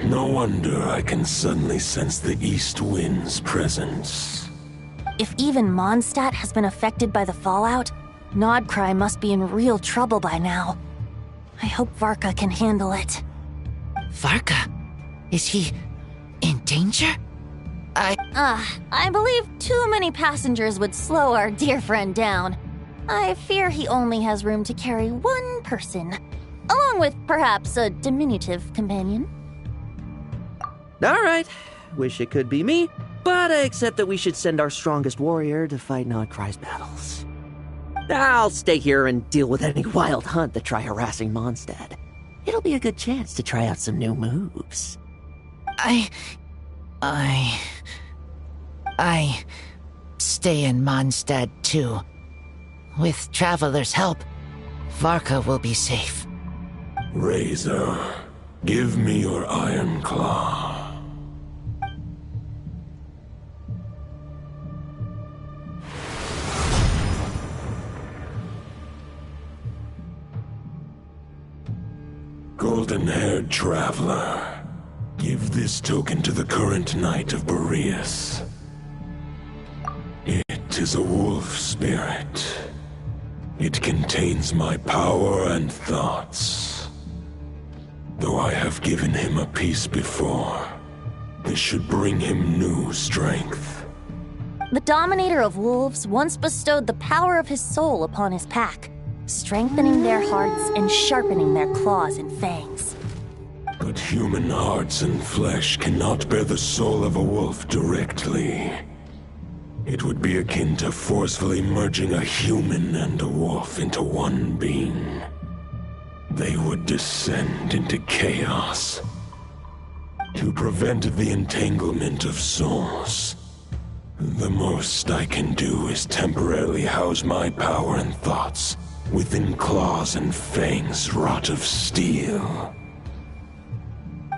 No wonder I can suddenly sense the east wind's presence. If even Mondstadt has been affected by the fallout, Nodcry must be in real trouble by now. I hope Varka can handle it. Varka? Is he in danger? I believe too many passengers would slow our dear friend down. I fear he only has room to carry one person, along with perhaps a diminutive companion. All right. Wish it could be me, but I accept that we should send our strongest warrior to fight Nodcry's battles. I'll stay here and deal with any wild hunt that try harassing Mondstadt. It'll be a good chance to try out some new moves. I stay in Mondstadt too. With Traveler's help, Varka will be safe. Razor, give me your iron claw. Golden-haired traveler, give this token to the current knight of Boreas. It is a wolf spirit. It contains my power and thoughts. Though I have given him a piece before, this should bring him new strength. The Dominator of Wolves once bestowed the power of his soul upon his pack, strengthening their hearts and sharpening their claws and fangs. But human hearts and flesh cannot bear the soul of a wolf directly. It would be akin to forcefully merging a human and a wolf into one being. They would descend into chaos. To prevent the entanglement of souls, the most I can do is temporarily house my power and thoughts within claws and fangs wrought of steel.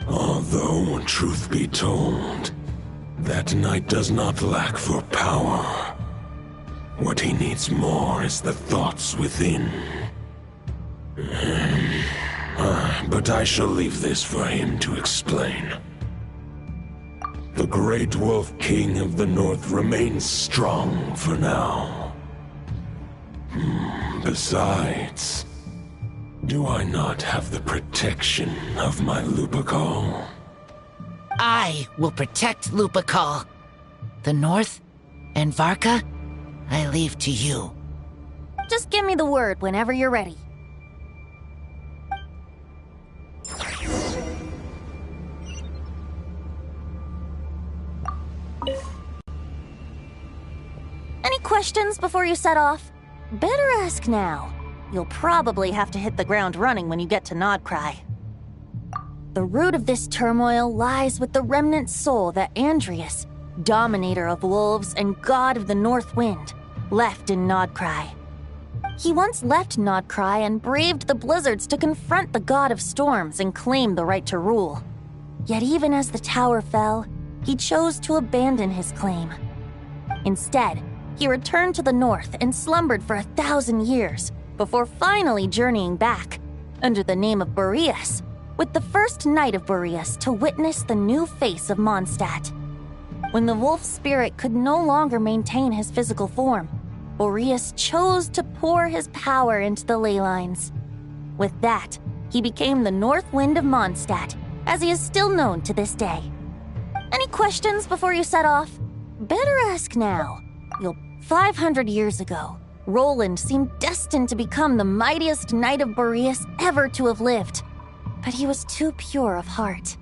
Although, truth be told, that knight does not lack for power. What he needs more is the thoughts within. But I shall leave this for him to explain. The Great Wolf King of the North remains strong for now. Besides, do I not have the protection of my Lupacol? I will protect Lupacol. The North and Varka, I leave to you. Just give me the word whenever you're ready. Any questions before you set off? Better ask now. You'll probably have to hit the ground running when you get to Nodcry. The root of this turmoil lies with the remnant soul that Andrius, Dominator of Wolves and God of the North Wind, left in Nodcry. He once left Nodcry and braved the blizzards to confront the God of Storms and claim the right to rule. Yet even as the tower fell, he chose to abandon his claim. Instead, he returned to the north and slumbered for 1,000 years before finally journeying back, under the name of Boreas, with the first knight of Boreas to witness the new face of Mondstadt. When the wolf spirit could no longer maintain his physical form, Boreas chose to pour his power into the ley lines. With that, he became the North Wind of Mondstadt, as he is still known to this day. Any questions before you set off? Better ask now. 500 years ago, Roland seemed destined to become the mightiest knight of Boreas ever to have lived. But he was too pure of heart.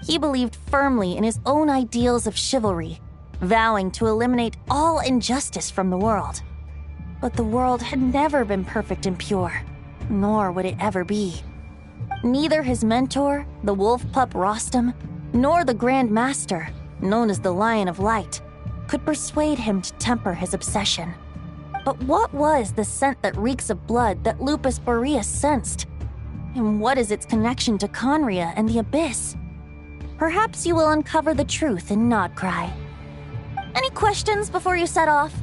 He believed firmly in his own ideals of chivalry, vowing to eliminate all injustice from the world. But the world had never been perfect and pure, nor would it ever be. Neither his mentor, the wolf pup Rostam, nor the Grand Master, known as the Lion of Light, could persuade him to temper his obsession. But what was the scent that reeks of blood that Lupus Boreas sensed? And what is its connection to Conria and the Abyss? Perhaps you will uncover the truth in Nodcry. Any questions before you set off?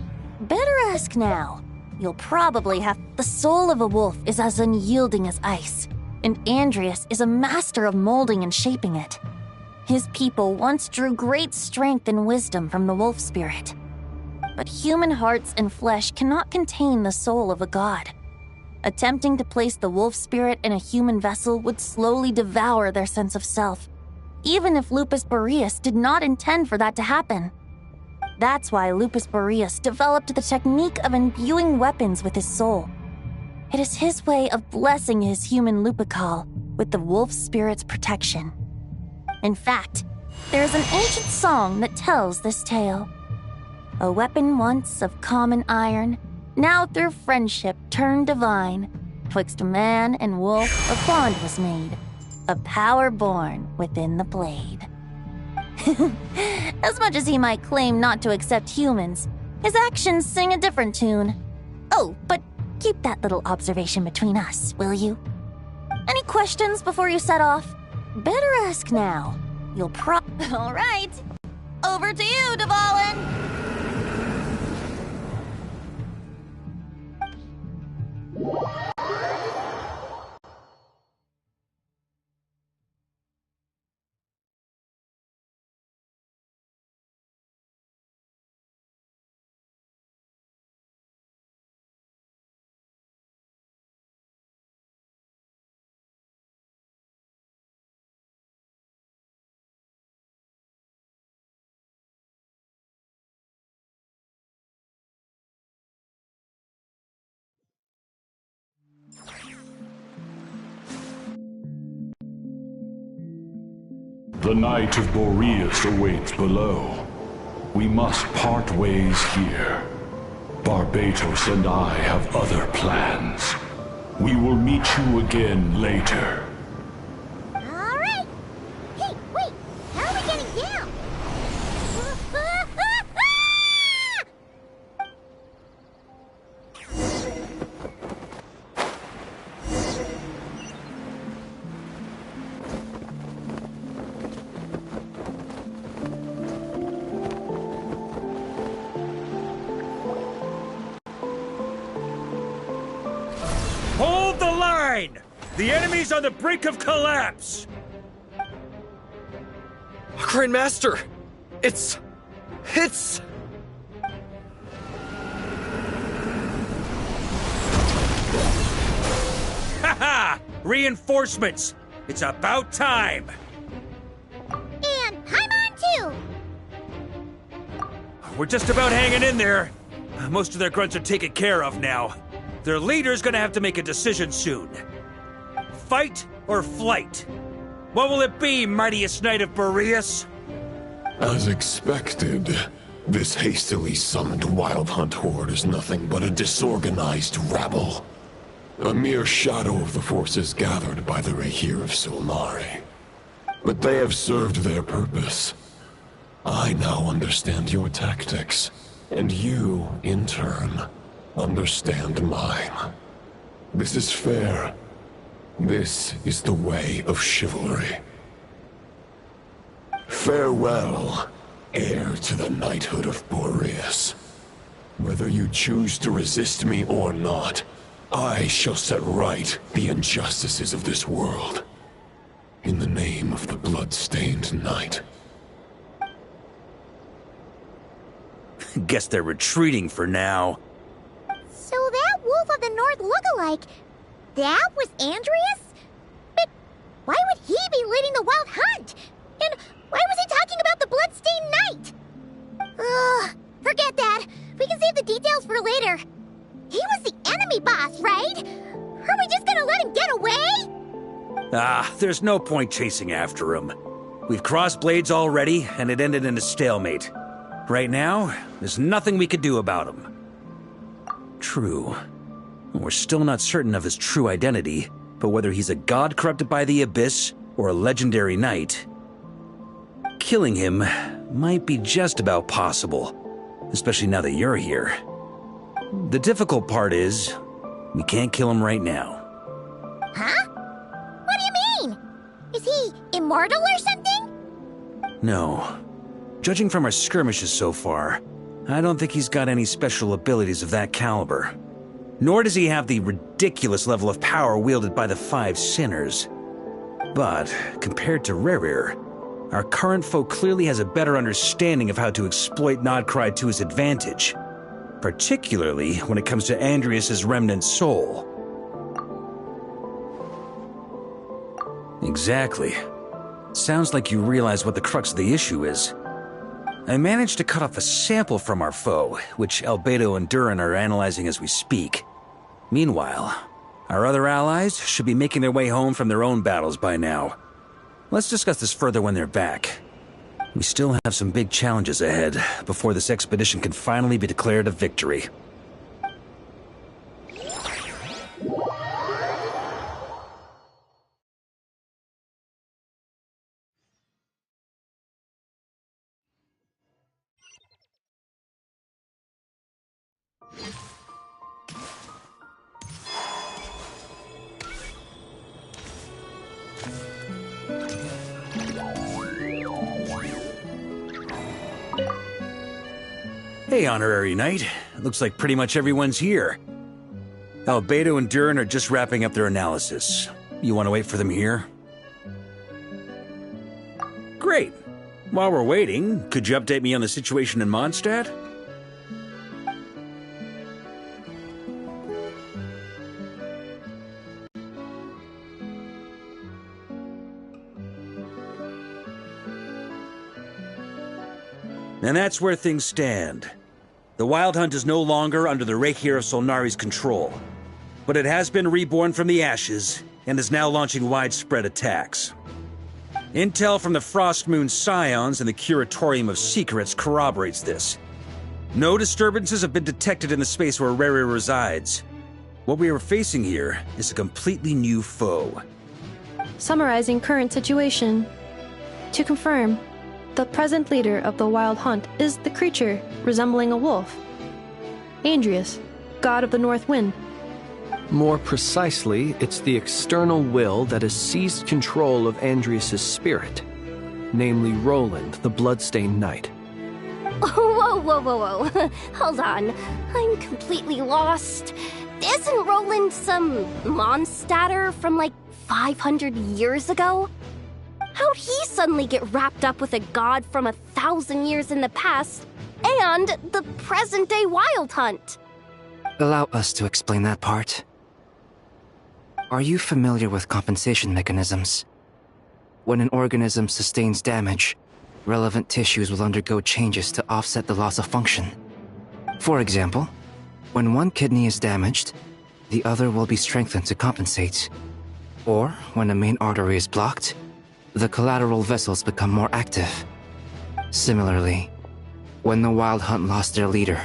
Better ask now. You'll probably have... The soul of a wolf is as unyielding as ice, and Andrius is a master of molding and shaping it. His people once drew great strength and wisdom from the wolf spirit. But human hearts and flesh cannot contain the soul of a god. Attempting to place the wolf spirit in a human vessel would slowly devour their sense of self, even if Lupus Boreas did not intend for that to happen. That's why Lupus Boreas developed the technique of imbuing weapons with his soul. It is his way of blessing his human Lupical with the wolf spirit's protection. In fact, there is an ancient song that tells this tale. A weapon once of common iron, now through friendship turned divine. Twixt man and wolf a bond was made, a power born within the blade. As much as he might claim not to accept humans, his actions sing a different tune. Oh, but keep that little observation between us, will you? Any questions before you set off? Better ask now. You'll All right. Over to you, Dvalin. The Knight of Boreas awaits below. We must part ways here. Barbatos and I have other plans. We will meet you again later. Alright! Hey, wait! How are we getting down? Hold the line! The enemy's on the brink of collapse! Grandmaster! It's... Haha! Reinforcements! It's about time! And Paimon too! We're just about hanging in there. Most of their grunts are taken care of now. Their leader's gonna have to make a decision soon. Fight or flight? What will it be, mightiest Knight of Boreas? As expected, this hastily summoned Wild Hunt horde is nothing but a disorganized rabble. A mere shadow of the forces gathered by the Rahir of Solnari. But they have served their purpose. I now understand your tactics, and you, in turn, understand mine. This is fair. This is the way of chivalry. Farewell, heir to the knighthood of Boreas. Whether you choose to resist me or not, I shall set right the injustices of this world. In the name of the blood-stained knight. Guess they're retreating for now. So that Wolf of the North lookalike, that was Andrius? But why would he be leading the Wild Hunt? And why was he talking about the Bloodstained Knight? Ugh, forget that. We can save the details for later. He was the enemy boss, right? Are we just gonna let him get away? There's no point chasing after him. We've crossed blades already, and it ended in a stalemate. Right now, there's nothing we could do about him. True. We're still not certain of his true identity, but whether he's a god corrupted by the Abyss or a legendary knight, killing him might be just about possible, especially now that you're here. The difficult part is, we can't kill him right now. Huh? What do you mean? Is he immortal or something? No. Judging from our skirmishes so far, I don't think he's got any special abilities of that caliber. Nor does he have the ridiculous level of power wielded by the Five Sinners. But, compared to Rerir, our current foe clearly has a better understanding of how to exploit Nodcry to his advantage, particularly when it comes to Andrias' remnant soul. Exactly. Sounds like you realize what the crux of the issue is. I managed to cut off a sample from our foe, which Albedo and Durin are analyzing as we speak. Meanwhile, our other allies should be making their way home from their own battles by now. Let's discuss this further when they're back. We still have some big challenges ahead before this expedition can finally be declared a victory. Hey, Honorary Knight. Looks like pretty much everyone's here. Albedo and Durin are just wrapping up their analysis. You want to wait for them here? Great. While we're waiting, could you update me on the situation in Mondstadt? And that's where things stand. The Wild Hunt is no longer under the Reikir of Solnari's control, but it has been reborn from the ashes and is now launching widespread attacks. Intel from the Frostmoon Scions and the Curatorium of Secrets corroborates this. No disturbances have been detected in the space where Rerir resides. What we are facing here is a completely new foe. Summarizing current situation. To confirm, the present leader of the Wild Hunt is the creature resembling a wolf. Andrias, god of the North Wind. More precisely, it's the external will that has seized control of Andrias' spirit, namely Roland, the Bloodstained Knight. Whoa, whoa, whoa, whoa. Hold on. I'm completely lost. Isn't Roland some Mondstadter from like 500 years ago? How'd he suddenly get wrapped up with a god from 1,000 years in the past and the present-day Wild Hunt? Allow us to explain that part. Are you familiar with compensation mechanisms? When an organism sustains damage, relevant tissues will undergo changes to offset the loss of function. For example, when one kidney is damaged, the other will be strengthened to compensate. Or, when a main artery is blocked, the collateral vessels become more active. Similarly, when the Wild Hunt lost their leader,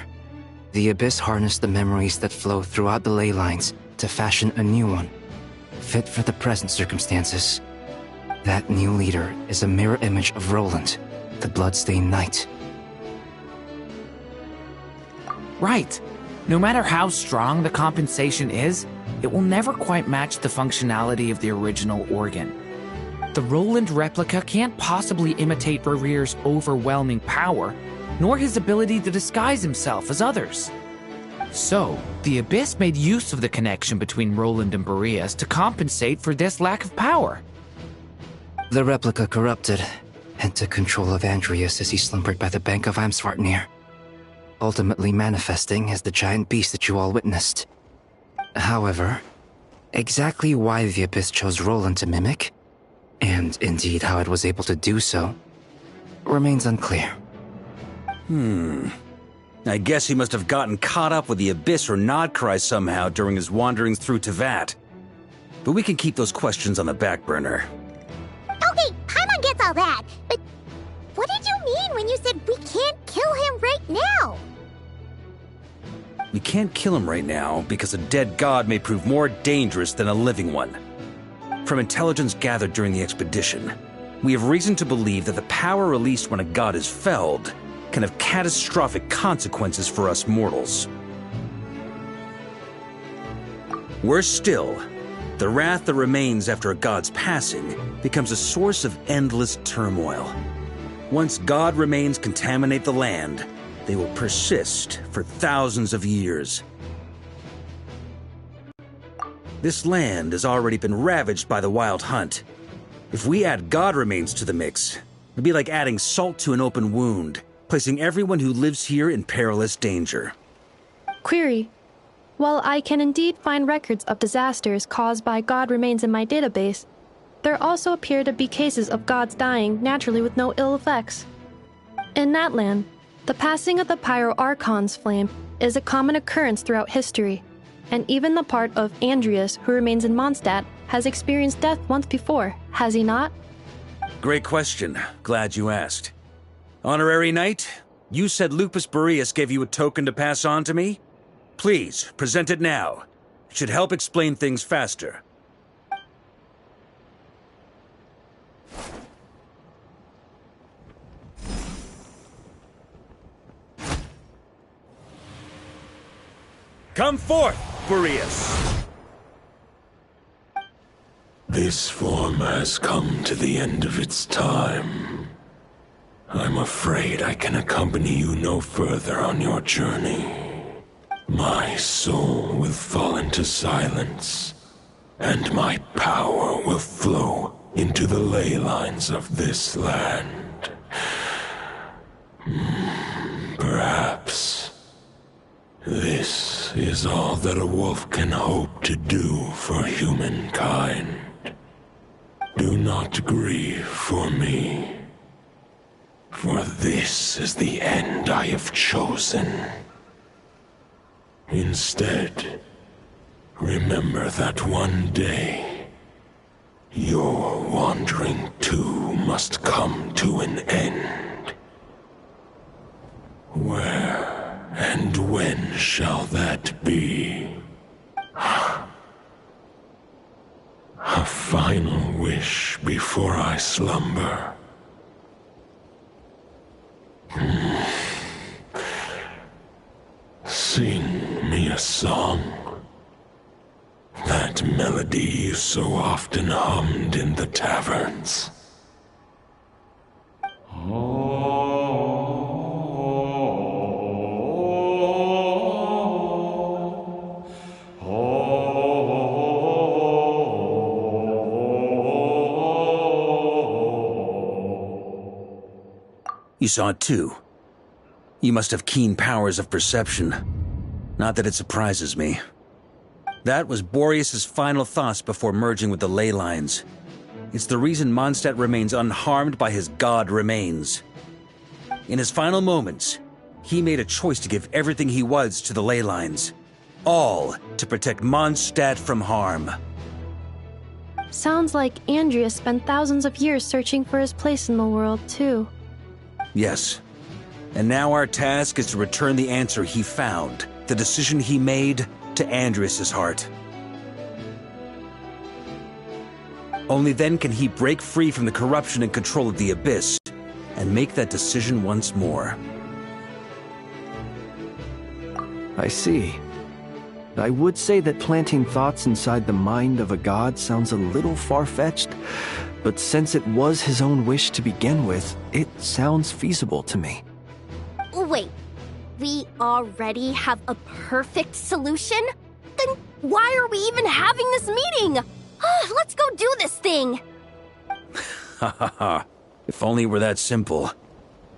the Abyss harnessed the memories that flow throughout the ley lines to fashion a new one, fit for the present circumstances. That new leader is a mirror image of Roland, the Bloodstained Knight. Right. No matter how strong the compensation is, it will never quite match the functionality of the original organ. The Roland replica can't possibly imitate Rerir's overwhelming power, nor his ability to disguise himself as others. So, the Abyss made use of the connection between Roland and Boreas to compensate for this lack of power. The replica corrupted and took control of Andrias as he slumbered by the bank of Amsvartnir, ultimately manifesting as the giant beast that you all witnessed. However, exactly why the Abyss chose Roland to mimic, and indeed how it was able to do so, remains unclear. I guess he must have gotten caught up with the Abyss or Nodcry somehow during his wanderings through Tevat. But we can keep those questions on the back burner. Okay, Paimon gets all that, but what did you mean when you said we can't kill him right now? We can't kill him right now because a dead god may prove more dangerous than a living one. From intelligence gathered during the expedition, we have reason to believe that the power released when a god is felled can have catastrophic consequences for us mortals. Worse still, the wrath that remains after a god's passing becomes a source of endless turmoil. Once god remains contaminate the land, they will persist for thousands of years. This land has already been ravaged by the Wild Hunt. If we add god remains to the mix, it'd be like adding salt to an open wound, placing everyone who lives here in perilous danger. Query. While I can indeed find records of disasters caused by god remains in my database, there also appear to be cases of gods dying naturally with no ill effects. In that land, the passing of the Pyro-Archon's flame is a common occurrence throughout history, and even the part of Andreas who remains in Mondstadt has experienced death once before, has he not? Great question. Glad you asked. Honorary Knight, you said Lupus Boreas gave you a token to pass on to me? Please, present it now. It should help explain things faster. Come forth, Boreas! This form has come to the end of its time. I'm afraid I can accompany you no further on your journey. My soul will fall into silence, and my power will flow into the ley lines of this land. Perhaps this is all that a wolf can hope to do for humankind. Do not grieve for me, for this is the end I have chosen. Instead, remember that one day, your wandering too must come to an end. Where and when shall that be? A final wish before I slumber. Sing me a song. That melody you so often hummed in the taverns. You saw it too. You must have keen powers of perception. Not that it surprises me. That was Boreas' final thoughts before merging with the ley lines. It's the reason Mondstadt remains unharmed by his god remains. In his final moments, he made a choice to give everything he was to the ley lines. All to protect Mondstadt from harm. Sounds like Andrea spent thousands of years searching for his place in the world, too. Yes. And now our task is to return the answer he found, the decision he made, to Andreas' heart. Only then can he break free from the corruption and control of the Abyss, and make that decision once more. I see. I would say that planting thoughts inside the mind of a god sounds a little far-fetched, but since it was his own wish to begin with, it sounds feasible to me. Wait, we already have a perfect solution? Then why are we even having this meeting? Let's go do this thing! Ha ha ha. If only it were that simple.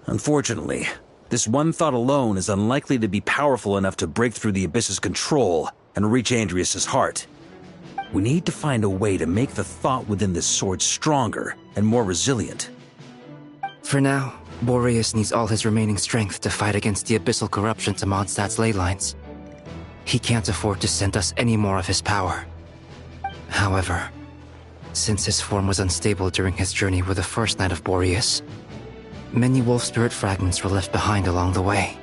Unfortunately, this one thought alone is unlikely to be powerful enough to break through the Abyss's control and reach Andreas' heart. We need to find a way to make the thought within this sword stronger and more resilient. For now, Boreas needs all his remaining strength to fight against the abyssal corruption to Mondstadt's ley lines. He can't afford to send us any more of his power. However, since his form was unstable during his journey with the first night of Boreas, many wolf spirit fragments were left behind along the way.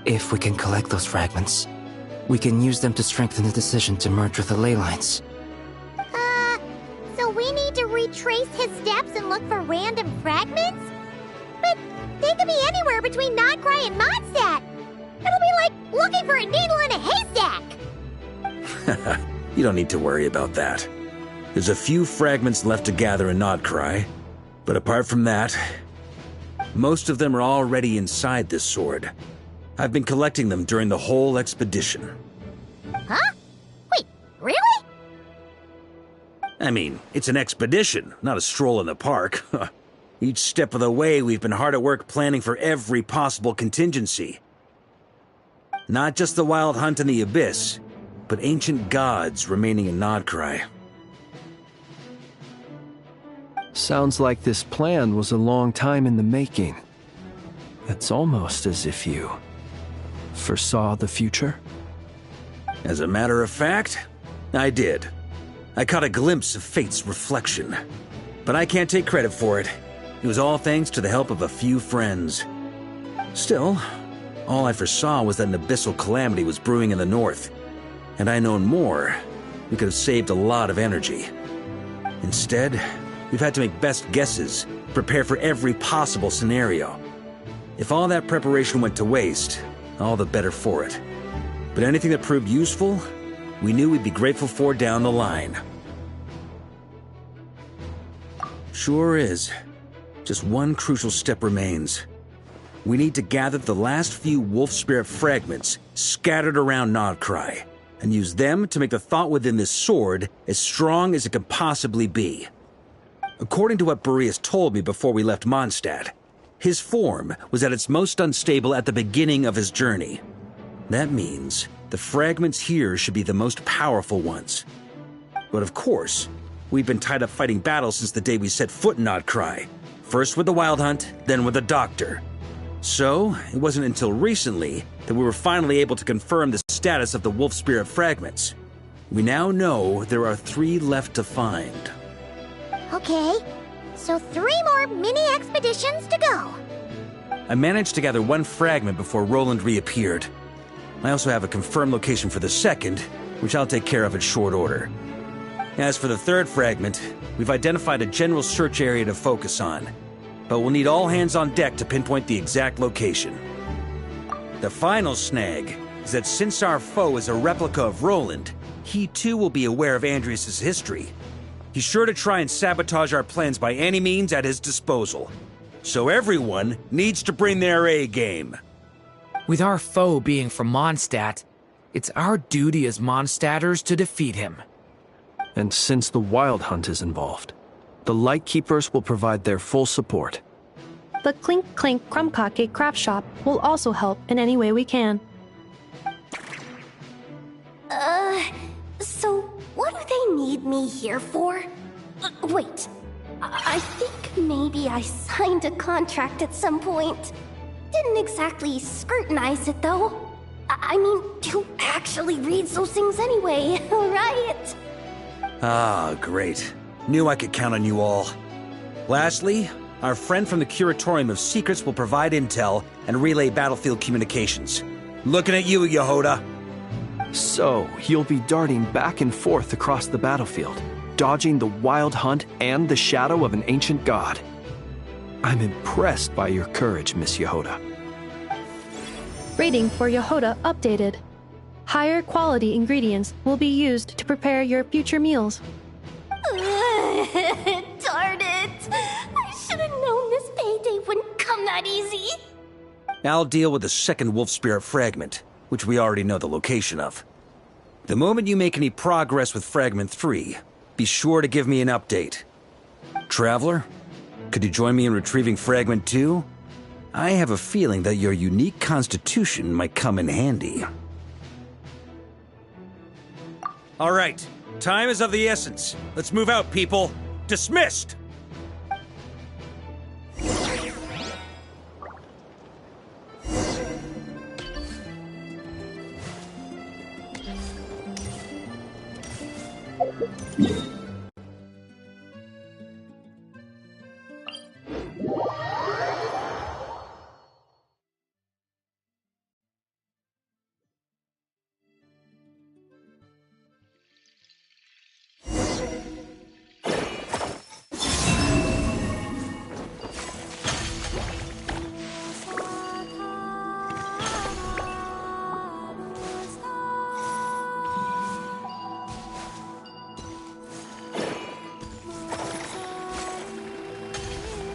If we can collect those fragments, we can use them to strengthen the decision to merge with the ley lines. So we need to retrace his steps and look for random fragments? But they could be anywhere between Nodcry and Mondstadt. It'll be like looking for a needle in a haystack. You don't need to worry about that. There's a few fragments left to gather in Nodcry, but apart from that, most of them are already inside this sword. I've been collecting them during the whole expedition. Huh? Wait, really? I mean, it's an expedition, not a stroll in the park. Each step of the way, we've been hard at work planning for every possible contingency. Not just the wild hunt in the abyss, but ancient gods remaining in Nodcry. Sounds like this plan was a long time in the making. It's almost as if you foresaw the future. As a matter of fact, I did. I caught a glimpse of fate's reflection. But I can't take credit for it. It was all thanks to the help of a few friends. Still, all I foresaw was that an abyssal calamity was brewing in the north. Had I known more, we could have saved a lot of energy. Instead, we've had to make best guesses, prepare for every possible scenario. If all that preparation went to waste, all the better for it. But anything that proved useful, we knew we'd be grateful for down the line. Sure is. Just one crucial step remains. We need to gather the last few wolf spirit fragments scattered around Nodcry, and use them to make the thought within this sword as strong as it could possibly be. According to what Boreas told me before we left Mondstadt, his form was at its most unstable at the beginning of his journey. That means the fragments here should be the most powerful ones. But of course, we've been tied up fighting battles since the day we set foot in Nodcry. First with the Wild Hunt, then with the Doctor. So, it wasn't until recently that we were finally able to confirm the status of the Wolf Spirit fragments. We now know there are 3 left to find. Okay, so 3 more mini expeditions to go. I managed to gather 1 fragment before Roland reappeared. I also have a confirmed location for the second, which I'll take care of in short order. As for the 3rd fragment, we've identified a general search area to focus on, but we'll need all hands on deck to pinpoint the exact location. The final snag is that since our foe is a replica of Roland, he too will be aware of Andrias' history. He's sure to try and sabotage our plans by any means at his disposal. So everyone needs to bring their A-game. With our foe being from Mondstadt, it's our duty as Mondstadters to defeat him. And since the Wild Hunt is involved, the Lightkeepers will provide their full support. The Clink Clink Krumkake craft shop will also help in any way we can. So what do they need me here for? Wait, I think maybe I signed a contract at some point. Didn't exactly scrutinize it, though. I mean, who actually reads those things anyway, right? Ah, great. Knew I could count on you all. Lastly, our friend from the Curatorium of Secrets will provide intel and relay battlefield communications. Looking at you, Yehoda. So, you'll be darting back and forth across the battlefield, dodging the Wild Hunt and the shadow of an ancient god. I'm impressed by your courage, Miss Yehoda. Rating for Yehoda updated. Higher quality ingredients will be used to prepare your future meals. Darn it! I should have known this payday wouldn't come that easy. I'll deal with the second Wolf Spirit fragment, which we already know the location of. The moment you make any progress with Fragment 3, be sure to give me an update. Traveler, could you join me in retrieving Fragment 2? I have a feeling that your unique constitution might come in handy. All right, time is of the essence. Let's move out, people. Dismissed!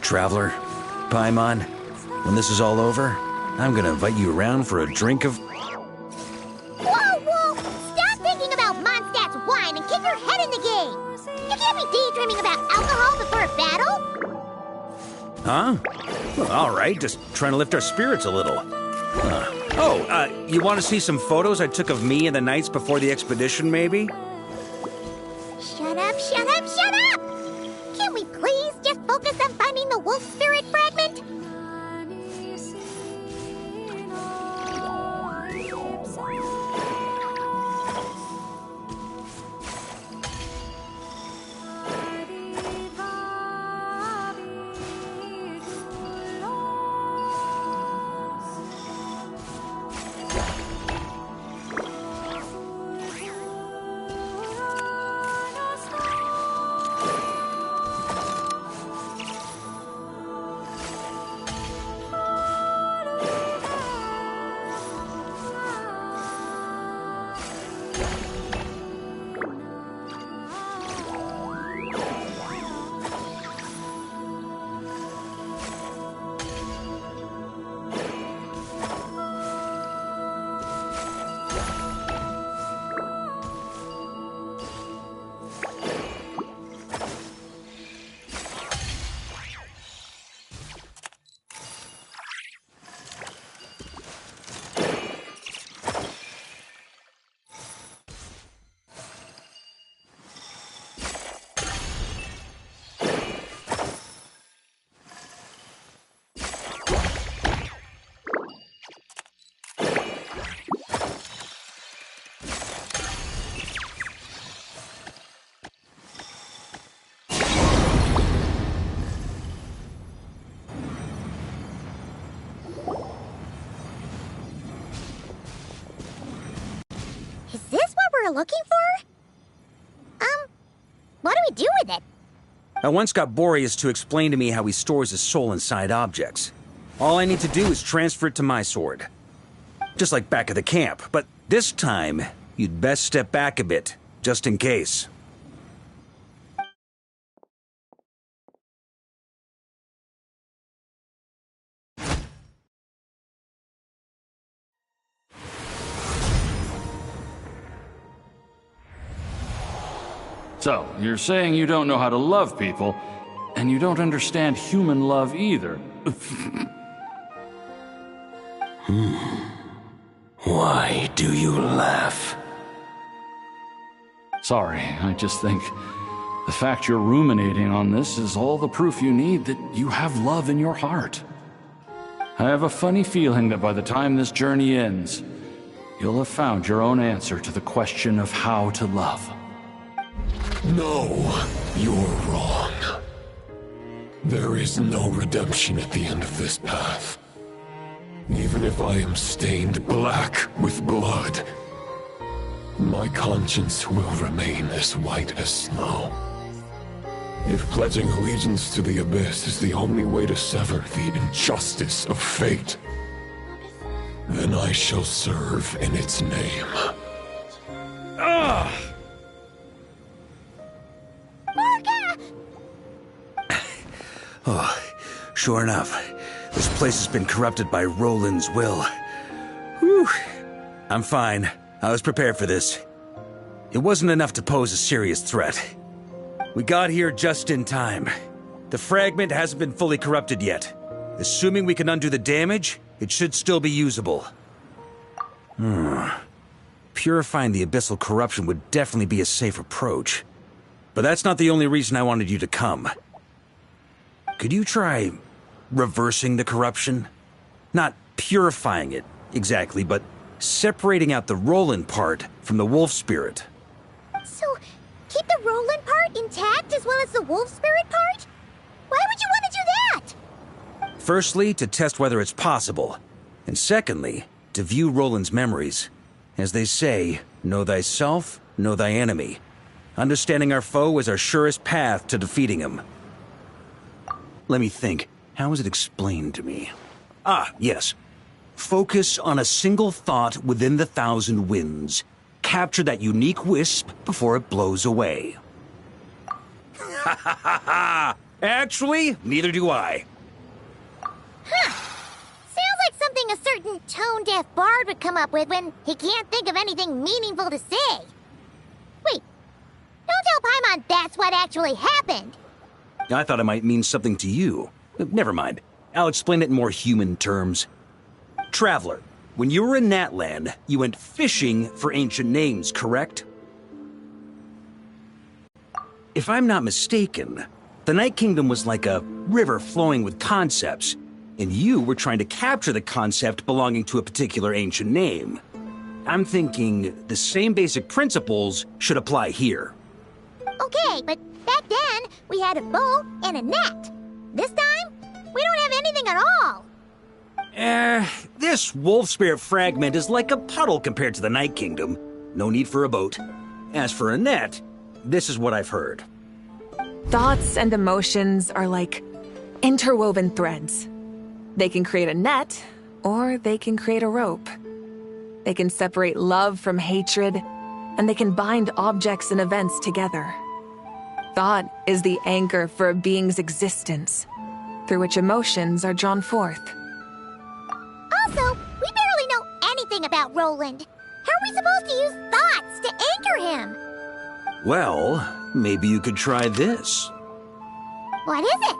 Traveler, Paimon, when this is all over, I'm gonna invite you around for a drink of... Whoa, whoa! Stop thinking about Mondstadt's wine and keep your head in the game! You can't be daydreaming about alcohol before a battle! Huh? Well, all right, just trying to lift our spirits a little. You want to see some photos I took of me and the knights before the expedition, maybe? Shut up, shut up, shut up! Can we please just focus on finding the wolf spirit fragment? Is this what we're looking for? What do we do with it? I once got Boreas to explain to me how he stores his soul inside objects. All I need to do is transfer it to my sword. Just like back at the camp, but this time, you'd best step back a bit, just in case. So, you're saying you don't know how to love people, and you don't understand human love either. Why do you laugh? Sorry, I just think the fact you're ruminating on this is all the proof you need that you have love in your heart. I have a funny feeling that by the time this journey ends, you'll have found your own answer to the question of how to love. No, you're wrong. There is no redemption at the end of this path. Even if I am stained black with blood, my conscience will remain as white as snow. If pledging allegiance to the Abyss is the only way to sever the injustice of fate, then I shall serve in its name. Ugh! Varka! Oh, sure enough, this place has been corrupted by Roland's will. Whew. I'm fine. I was prepared for this. It wasn't enough to pose a serious threat. We got here just in time. The fragment hasn't been fully corrupted yet. Assuming we can undo the damage, it should still be usable. Purifying the abyssal corruption would definitely be a safe approach. But that's not the only reason I wanted you to come. Could you try reversing the corruption? Not purifying it, exactly, but separating out the Roland part from the wolf spirit. So, keep the Roland part intact as well as the wolf spirit part? Why would you want to do that? Firstly, to test whether it's possible. And secondly, to view Roland's memories. As they say, know thyself, know thy enemy. Understanding our foe is our surest path to defeating him. Let me think. How was it explained to me? Yes. Focus on a single thought within the 1,000 winds. Capture that unique wisp before it blows away. Ha ha ha ha! Actually, neither do I. Huh. Sounds like something a certain tone-deaf bard would come up with when he can't think of anything meaningful to say. Wait, don't tell Paimon that's what actually happened. I thought it might mean something to you. Never mind. I'll explain it in more human terms. Traveler, when you were in Natland, you went fishing for ancient names, correct? If I'm not mistaken, the Night Kingdom was like a river flowing with concepts, and you were trying to capture the concept belonging to a particular ancient name. I'm thinking the same basic principles should apply here. Okay, but back then, we had a bow and a net. This time, we don't have anything at all. This wolf spirit fragment is like a puddle compared to the Night Kingdom. No need for a boat. As for a net, this is what I've heard. Thoughts and emotions are like interwoven threads. They can create a net, or they can create a rope. They can separate love from hatred, and they can bind objects and events together. Thought is the anchor for a being's existence, through which emotions are drawn forth. Also, we barely know anything about Roland. How are we supposed to use thoughts to anchor him? Well, maybe you could try this. What is it?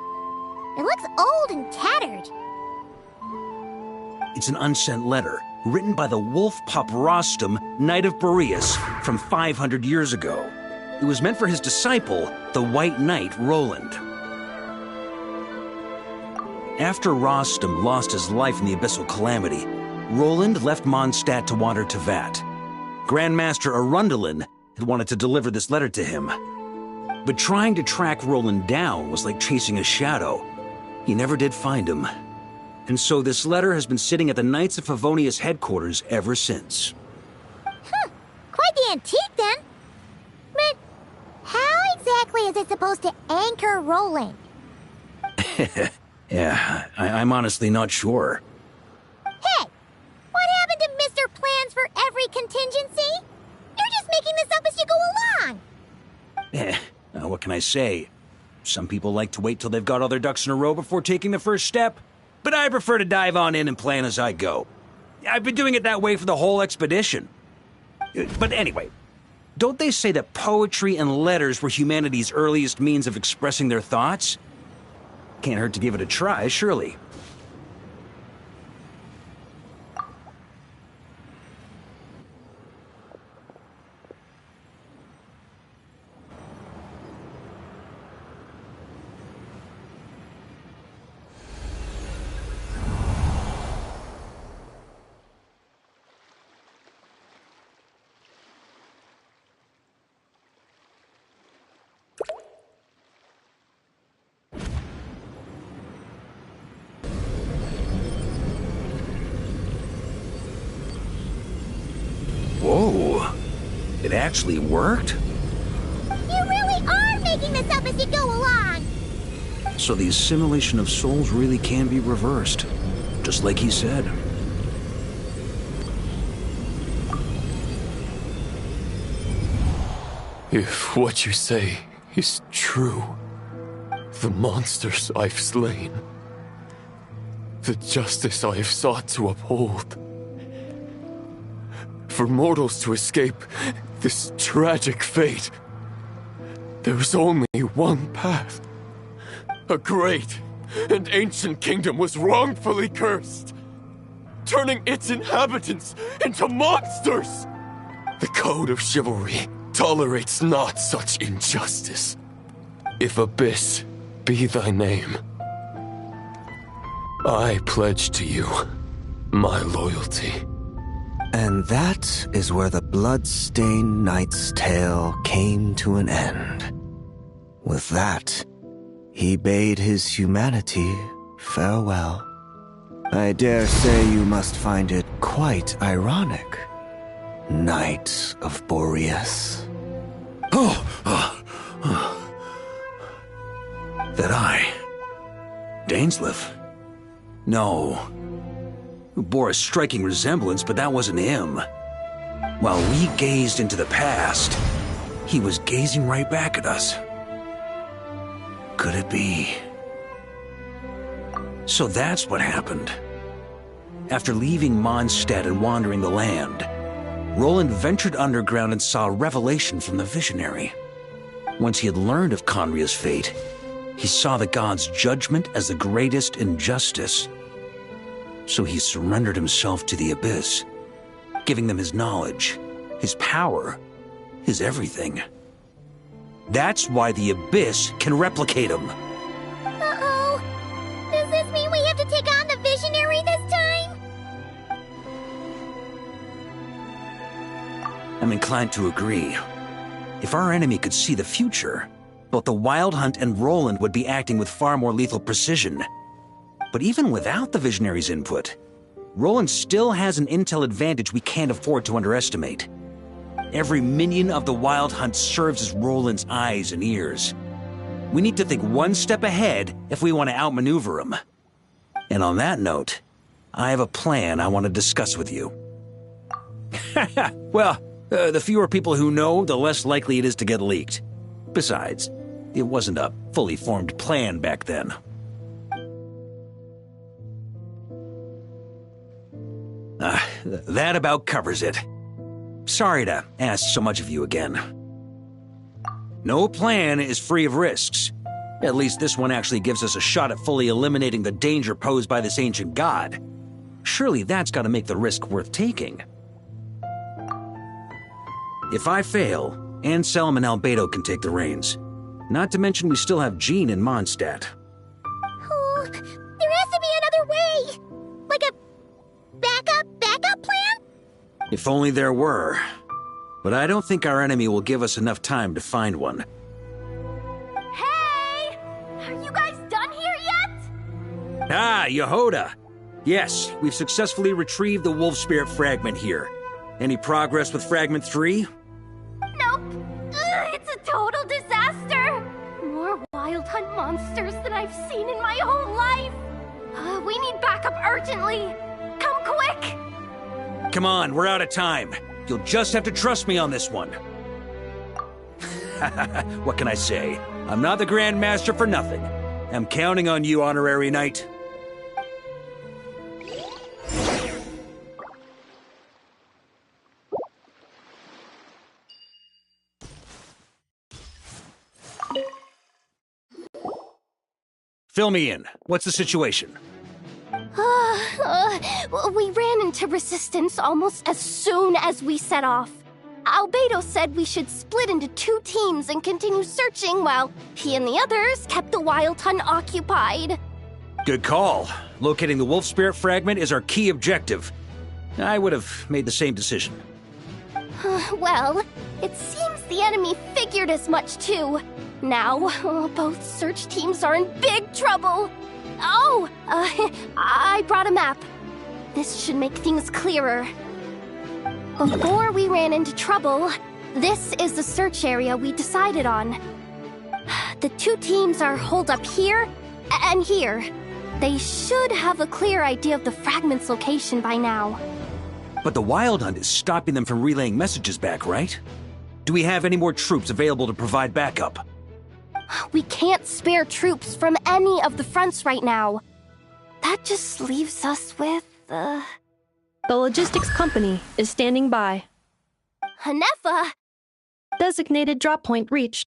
It looks old and tattered. It's an unsent letter, written by the wolf pup Rostam, Knight of Boreas, from 500 years ago. It was meant for his disciple, the White Knight Roland. After Rostam lost his life in the Abyssal Calamity, Roland left Mondstadt to wander to Vat. Grandmaster Arundelen had wanted to deliver this letter to him. But trying to track Roland down was like chasing a shadow. He never did find him. And so this letter has been sitting at the Knights of Favonius headquarters ever since. Quite the antique, then. But how exactly is it supposed to anchor Roland? Yeah, I'm honestly not sure. Hey! What happened to Mr. Plans for every contingency? You're just making this up as you go along! What can I say? Some people like to wait till they've got all their ducks in a row before taking the first step, but I prefer to dive on in and plan as I go. I've been doing it that way for the whole expedition. But anyway, don't they say that poetry and letters were humanity's earliest means of expressing their thoughts? Can't hurt to give it a try, surely. Whoa, it actually worked? You really are making this up as you go along! So the assimilation of souls really can be reversed, just like he said. If what you say is true, the monsters I've slain, the justice I have sought to uphold, for mortals to escape this tragic fate, there's only one path. A great and ancient kingdom was wrongfully cursed, turning its inhabitants into monsters! The code of chivalry tolerates not such injustice. If Abyss be thy name, I pledge to you my loyalty. And that is where the blood-stained knight's tale came to an end. With that, he bade his humanity farewell. I dare say you must find it quite ironic, Knight of Boreas. That I... Dainsleif? No. Bore a striking resemblance, but that wasn't him. While we gazed into the past, he was gazing right back at us. Could it be? So that's what happened. After leaving Mondstadt and wandering the land, Roland ventured underground and saw a revelation from the visionary. Once he had learned of Conria's fate, he saw the gods' judgment as the greatest injustice. So he surrendered himself to the Abyss, giving them his knowledge, his power, his everything. That's why the Abyss can replicate him. Uh-oh. Does this mean we have to take on the Visionary this time? I'm inclined to agree. If our enemy could see the future, both the Wild Hunt and Roland would be acting with far more lethal precision. But even without the Visionary's input, Roland still has an intel advantage we can't afford to underestimate. Every minion of the Wild Hunt serves as Roland's eyes and ears. We need to think one step ahead if we want to outmaneuver him. And on that note, I have a plan I want to discuss with you. Well, the fewer people who know, the less likely it is to get leaked. Besides, it wasn't a fully formed plan back then. That about covers it. Sorry to ask so much of you again. No plan is free of risks. At least this one actually gives us a shot at fully eliminating the danger posed by this ancient god. Surely that's got to make the risk worth taking. If I fail, Anselm and Albedo can take the reins. Not to mention we still have Jean in Mondstadt. Oh, there has to be another way! Like a backup plan? If only there were. But I don't think our enemy will give us enough time to find one. Hey! Are you guys done here yet? Ah, Yehoda! Yes, we've successfully retrieved the Wolf Spirit fragment here. Any progress with Fragment 3? Nope. It's a total disaster! More Wild Hunt monsters than I've seen in my whole life! We need backup urgently! Come quick! Come on, we're out of time. You'll just have to trust me on this one. What can I say? I'm not the Grand Master for nothing. I'm counting on you, Honorary Knight. Fill me in. What's the situation? We ran into resistance almost as soon as we set off. Albedo said we should split into 2 teams and continue searching while he and the others kept the Wild Hunt occupied. Good call. Locating the Wolf Spirit fragment is our key objective. I would have made the same decision. Well, it seems the enemy figured as much too. Now, both search teams are in big trouble. Oh, I brought a map. This should make things clearer. Before we ran into trouble, this is the search area we decided on. The 2 teams are holed up here and here. They should have a clear idea of the fragment's location by now. But the Wild Hunt is stopping them from relaying messages back, right? Do we have any more troops available to provide backup? We can't spare troops from any of the fronts right now. That just leaves us with, The logistics company is standing by. Hanefa! Designated drop point reached.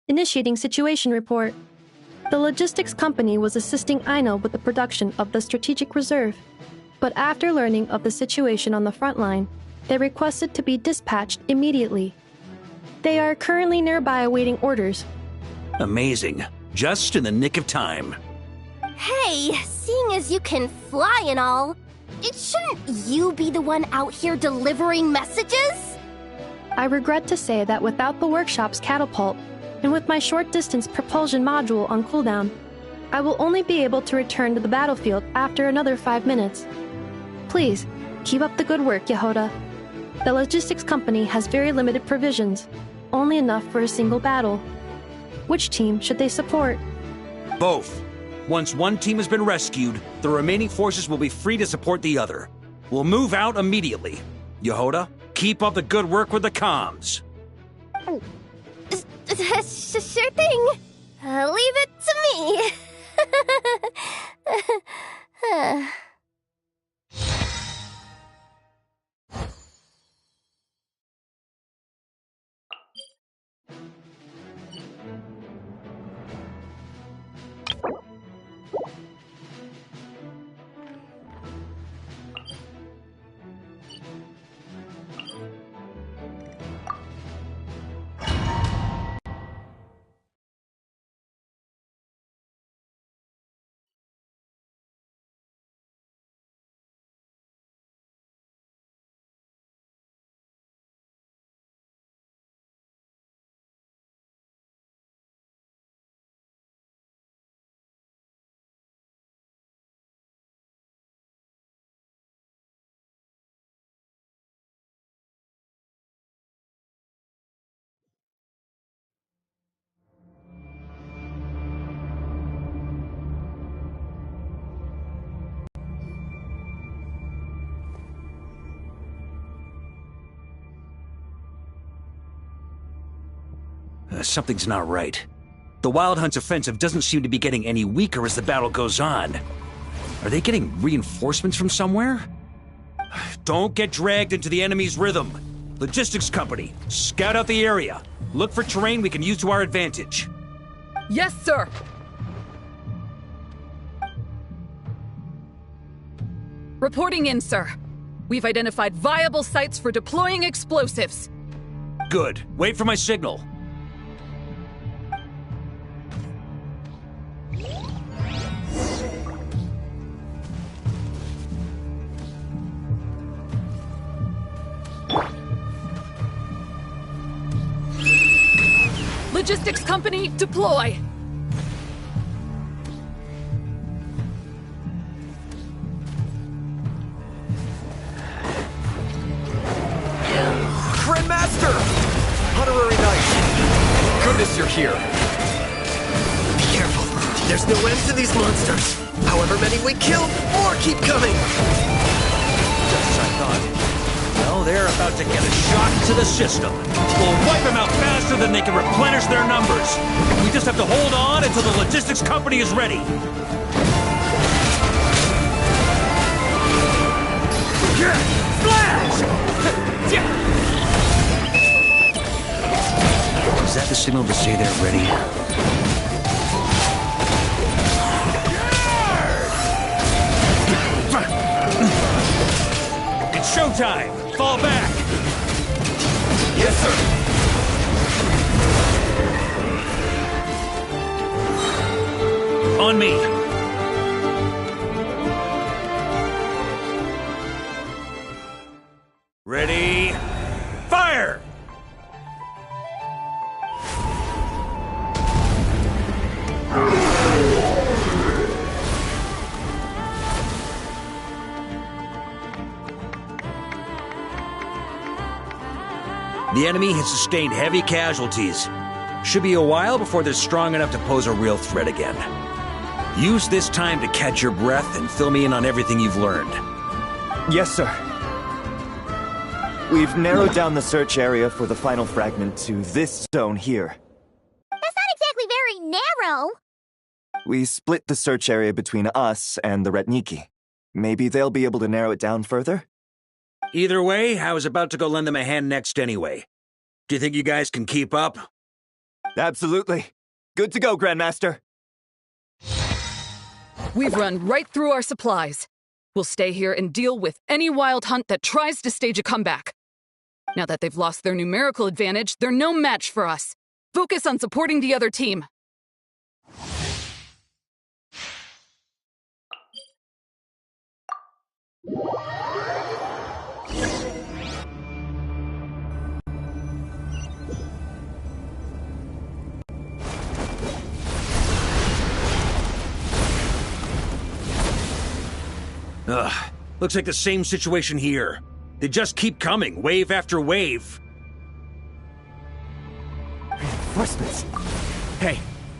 Initiating situation report. The logistics company was assisting Aino with the production of the strategic reserve, but after learning of the situation on the front line, they requested to be dispatched immediately. They are currently nearby awaiting orders. Amazing. Just in the nick of time. Hey, seeing as you can fly and all, shouldn't you be the one out here delivering messages? I regret to say that without the workshop's catapult, and with my short-distance propulsion module on cooldown, I will only be able to return to the battlefield after another 5 minutes. Please, keep up the good work, Yehoda. The logistics company has very limited provisions, only enough for a single battle. Which team should they support? Both. Once one team has been rescued, the remaining forces will be free to support the other. We'll move out immediately. Yehoda, keep up the good work with the comms. Sure thing. Leave it to me. Something's not right. The Wild Hunt's offensive doesn't seem to be getting any weaker as the battle goes on. Are they getting reinforcements from somewhere? Don't get dragged into the enemy's rhythm. Logistics company, scout out the area. Look for terrain we can use to our advantage. Yes, sir! Reporting in, sir. We've identified viable sites for deploying explosives. Good. Wait for my signal. Logistics company, deploy! Grandmaster! Honorary Knight! Goodness you're here. Be careful. There's no end to these monsters. However many we kill, more keep coming. Just as I thought. Well, they're about to get a shock to the system. We'll wipe them out faster than they can replenish their numbers. We just have to hold on until the logistics company is ready. Splash! Is that the signal to say they're ready? It's showtime! Fall back! Yes, sir! On me! Ready? Fire! The enemy has sustained heavy casualties. Should be a while before they're strong enough to pose a real threat again. Use this time to catch your breath and fill me in on everything you've learned. Yes, sir. We've narrowed down the search area for the final fragment to this zone here. That's not exactly very narrow. We split the search area between us and the Retniki. Maybe they'll be able to narrow it down further? Either way, I was about to go lend them a hand next anyway. Do you think you guys can keep up? Absolutely. Good to go, Grandmaster. We've run right through our supplies. We'll stay here and deal with any Wild Hunt that tries to stage a comeback. Now that they've lost their numerical advantage, they're no match for us. Focus on supporting the other team. Ugh, looks like the same situation here. They just keep coming, wave after wave. Reinforcements. Hey,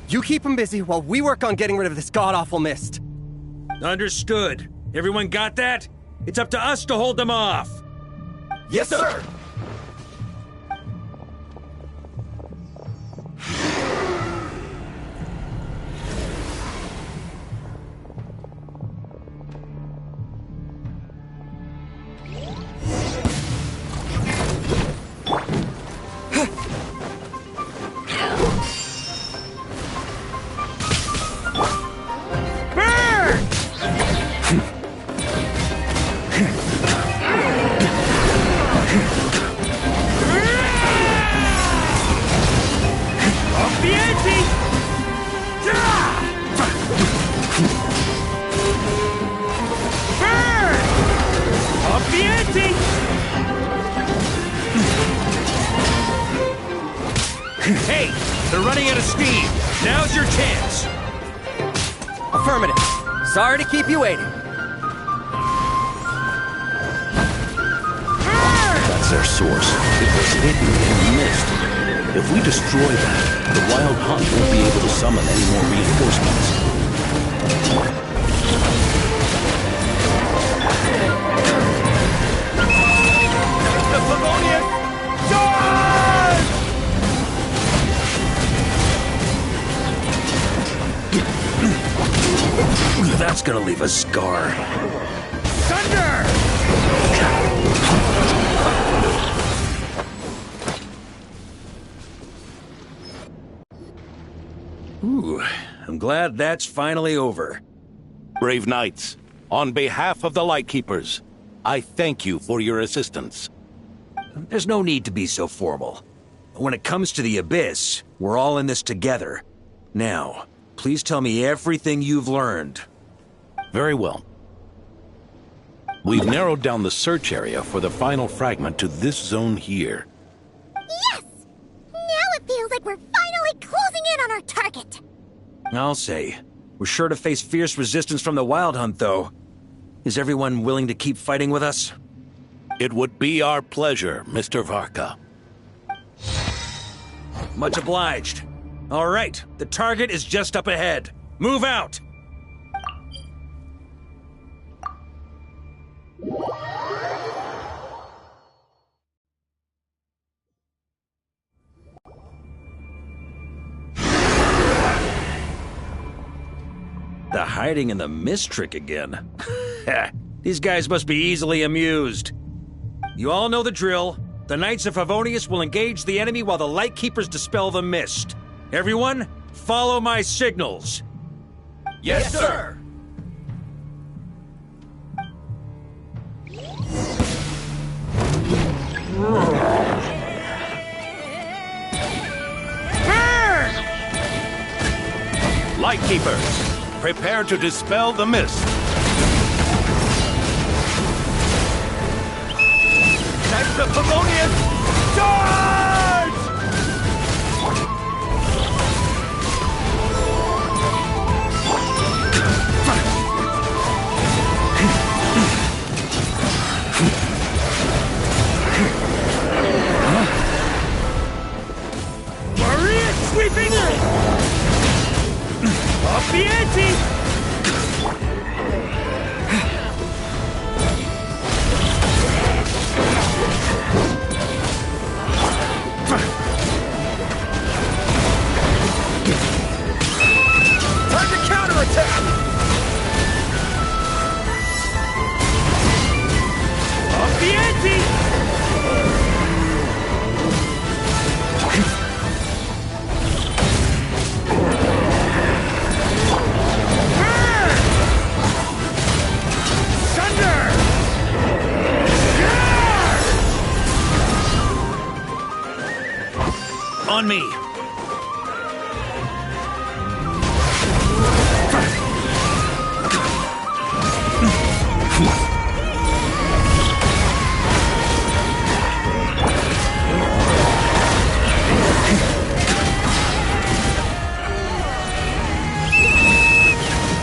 you keep them busy while we work on getting rid of this god-awful mist. Understood. Everyone got that? It's up to us to hold them off. Yes, sir! Hey, they're running out of steam. Now's your chance. Affirmative. Sorry to keep you waiting. That's their source. It was hidden in mist. If we destroy that, the Wild Hunt won't be able to summon any more reinforcements. The Pavonian! Charge! gonna leave a scar. Thunder! Ooh, I'm glad that's finally over. Brave knights, on behalf of the Lightkeepers, I thank you for your assistance. There's no need to be so formal. When it comes to the Abyss, we're all in this together. Now, please tell me everything you've learned. Very well. We've narrowed down the search area for the final fragment to this zone here. Yes! Now it feels like we're finally closing in on our target. I'll say. We're sure to face fierce resistance from the Wild Hunt, though. Is everyone willing to keep fighting with us? It would be our pleasure, Mr. Varka. Much obliged. All right, the target is just up ahead. Move out! The hiding in the mist trick again. These guys must be easily amused. You all know the drill. The Knights of Favonius will engage the enemy while the Lightkeepers dispel the mist. Everyone, follow my signals. Yes, sir! Lightkeepers, prepare to dispel the mist. Knights of Favonius, charge! Warrior sweeping! Off the ante! Time to counterattack! Off the ante! On me.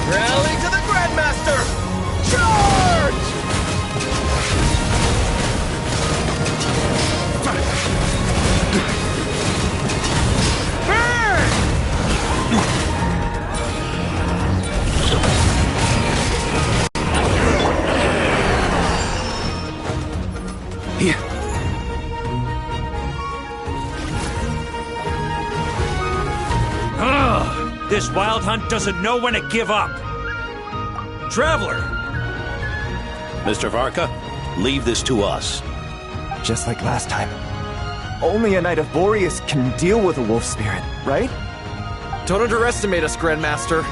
Rally to the Grandmaster! Charge! Here. Ugh, this Wild Hunt doesn't know when to give up. Traveler! Mr. Varka, leave this to us. Just like last time. Only a Knight of Boreas can deal with a wolf spirit, right? Don't underestimate us, Grandmaster.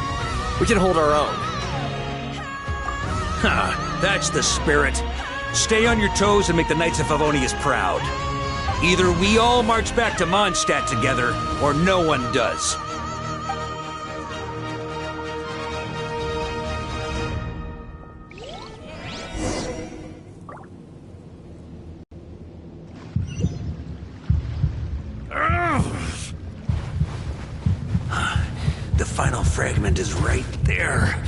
We can hold our own. Ha, that's the spirit. Stay on your toes and make the Knights of Favonius proud. Either we all march back to Mondstadt together, or no one does. The final fragment is right there.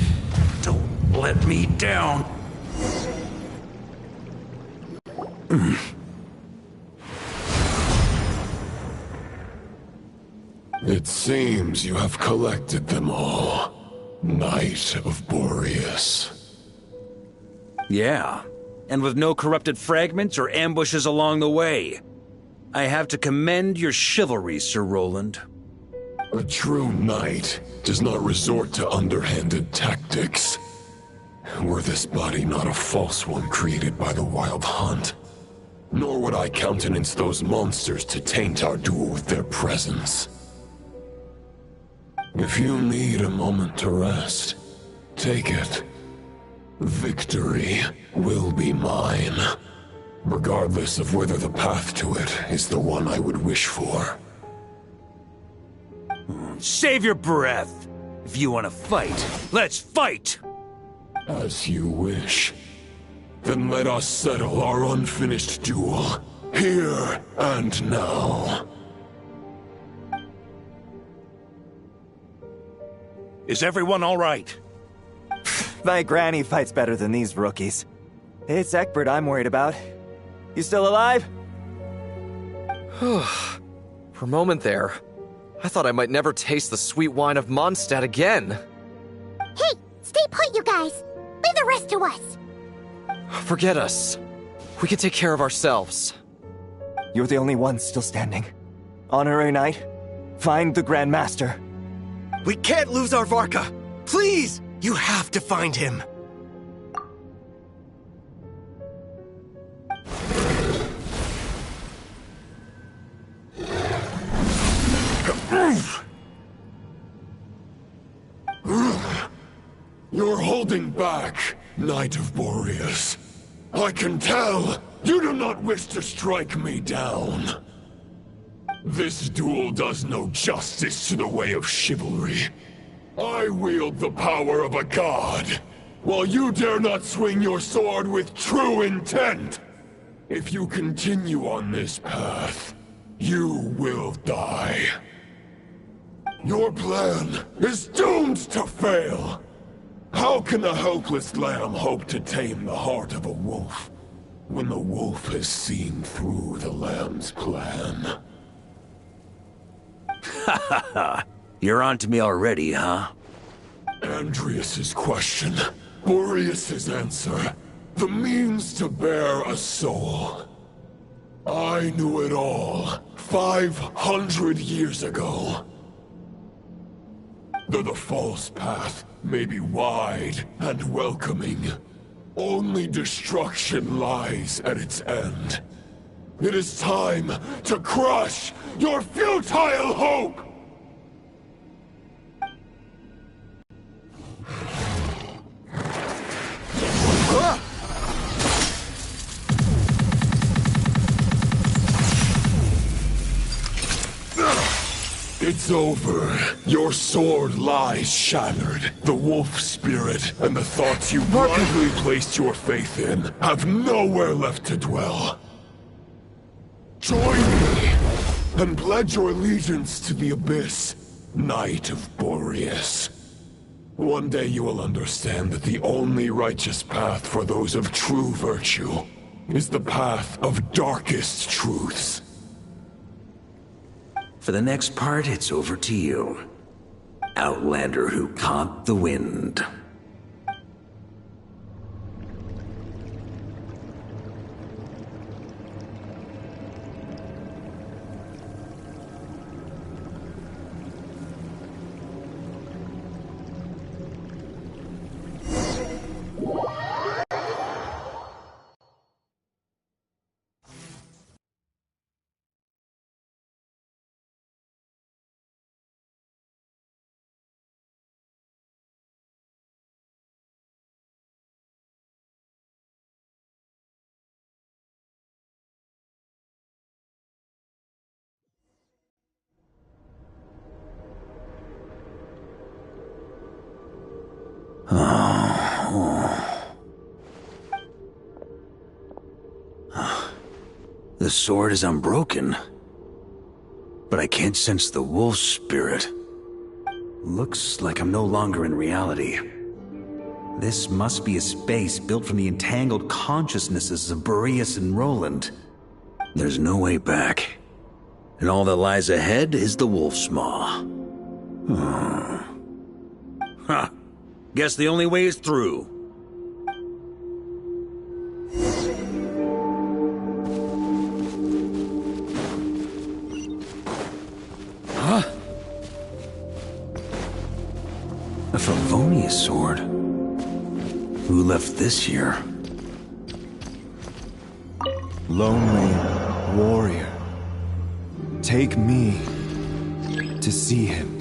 Don't let me down. It seems you have collected them all, Knight of Boreas. Yeah, and with no corrupted fragments or ambushes along the way. I have to commend your chivalry, Sir Roland. A true knight does not resort to underhanded tactics. Were this body not a false one created by the Wild Hunt, nor would I countenance those monsters to taint our duel with their presence. If you need a moment to rest, take it. Victory will be mine, regardless of whether the path to it is the one I would wish for. Save your breath! If you want to fight, let's fight! As you wish. Then let us settle our unfinished duel, here and now. Is everyone all right? My granny fights better than these rookies. It's Egbert I'm worried about. You still alive? For a moment there, I thought I might never taste the sweet wine of Mondstadt again. Hey, stay put, you guys. Leave the rest to us. Forget us. We can take care of ourselves. You're the only one still standing. Honorary Knight, find the Grand Master. We can't lose our Varka! Please! You have to find him! You're holding back, Knight of Boreas. I can tell you do not wish to strike me down. This duel does no justice to the way of chivalry. I wield the power of a god, while you dare not swing your sword with true intent. If you continue on this path, you will die. Your plan is doomed to fail. How can a helpless lamb hope to tame the heart of a wolf, when the wolf has seen through the lamb's plan? Ha ha ha! You're on to me already, huh? Andreas's question, Boreas's answer, the means to bear a soul. I knew it all 500 years ago. Though the false path may be wide and welcoming, only destruction lies at its end. It is time to crush your futile hope! It's over. Your sword lies shattered. The wolf spirit and the thoughts you blindly placed your faith in have nowhere left to dwell. Join me and pledge your allegiance to the abyss, Knight of Boreas. One day you will understand that the only righteous path for those of true virtue is the path of darkest truths. For the next part, it's over to you. Outlander who caught the wind. The sword is unbroken, but I can't sense the wolf spirit. Looks like I'm no longer in reality. This must be a space built from the entangled consciousnesses of Boreas and Roland. There's no way back, and all that lies ahead is the wolf's maw. Huh. Guess the only way is through. Huh? A Favonius sword. Who left this here? Lonely warrior. Take me to see him.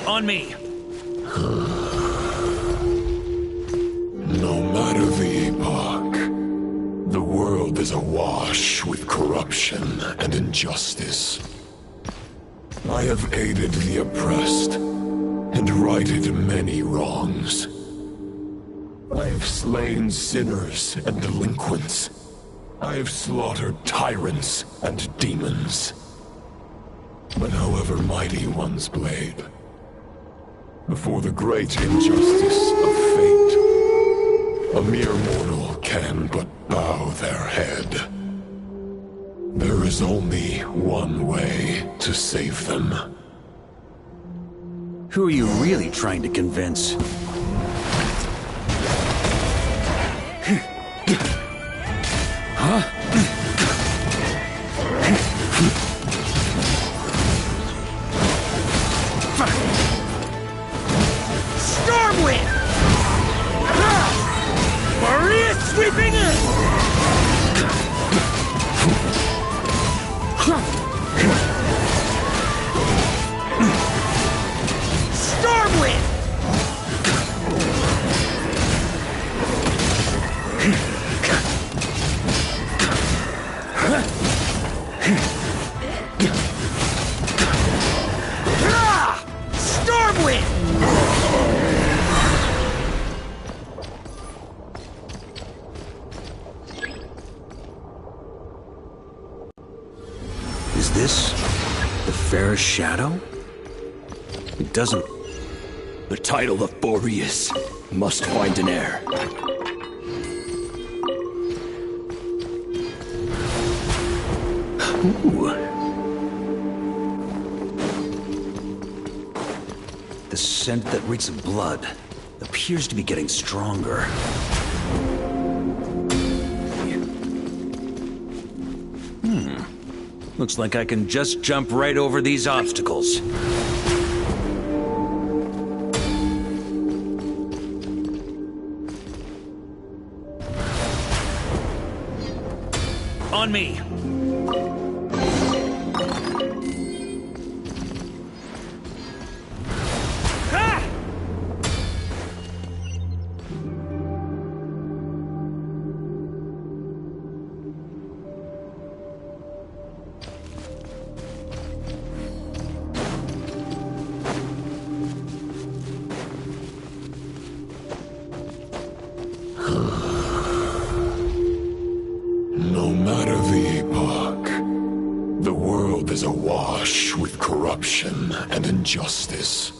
On me! No matter the epoch, the world is awash with corruption and injustice. I have aided the oppressed and righted many wrongs. I have slain sinners and delinquents. I have slaughtered tyrants and demons. But however mighty one's blade, before the great injustice of fate, a mere mortal can but bow their head. There is only one way to save them. Who are you really trying to convince? Huh? Stormwind! Maria sweeping in! Stormwind! Stormwind! Is this the fair shadow? It doesn't... The title of Boreas must find an heir. Ooh. The scent that reeks of blood appears to be getting stronger. Looks like I can just jump right over these obstacles. On me! No matter the epoch, the world is awash with corruption and injustice.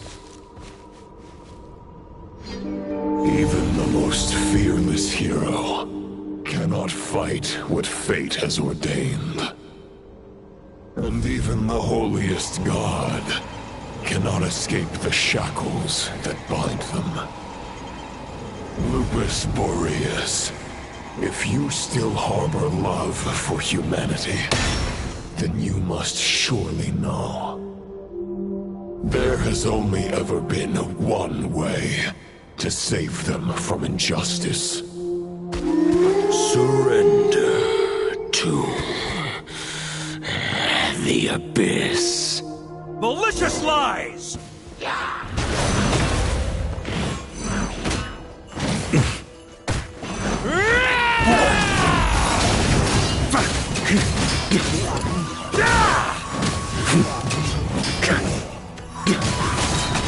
Even the most fearless hero cannot fight what fate has ordained. And even the holiest god cannot escape the shackles that bind them. Lupus Boreas, if you still harbor love for humanity, then you must surely know. There has only ever been one way to save them from injustice. Surrender to the abyss. Malicious lies!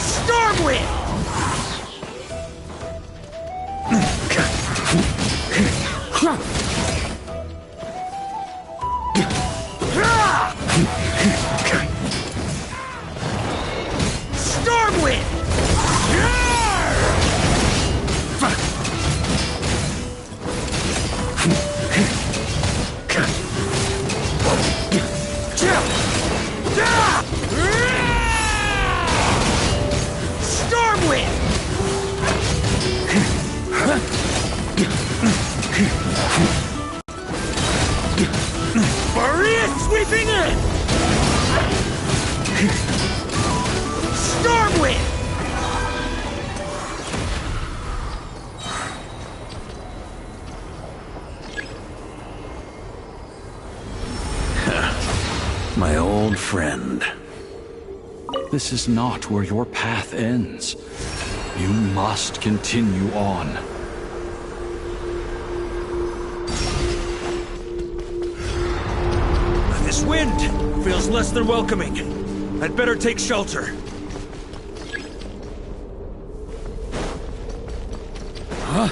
Stormwind! Stormwind! This is not where your path ends. You must continue on. This wind feels less than welcoming. I'd better take shelter. Huh?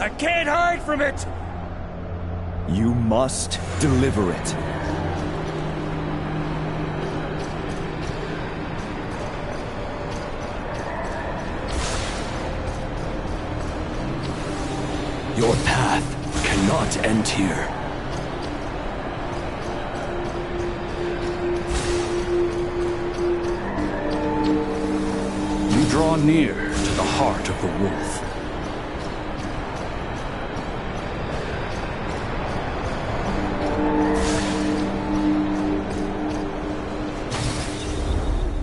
I can't hide from it! You must deliver it. Your path cannot end here. You draw near to the heart of the wolf.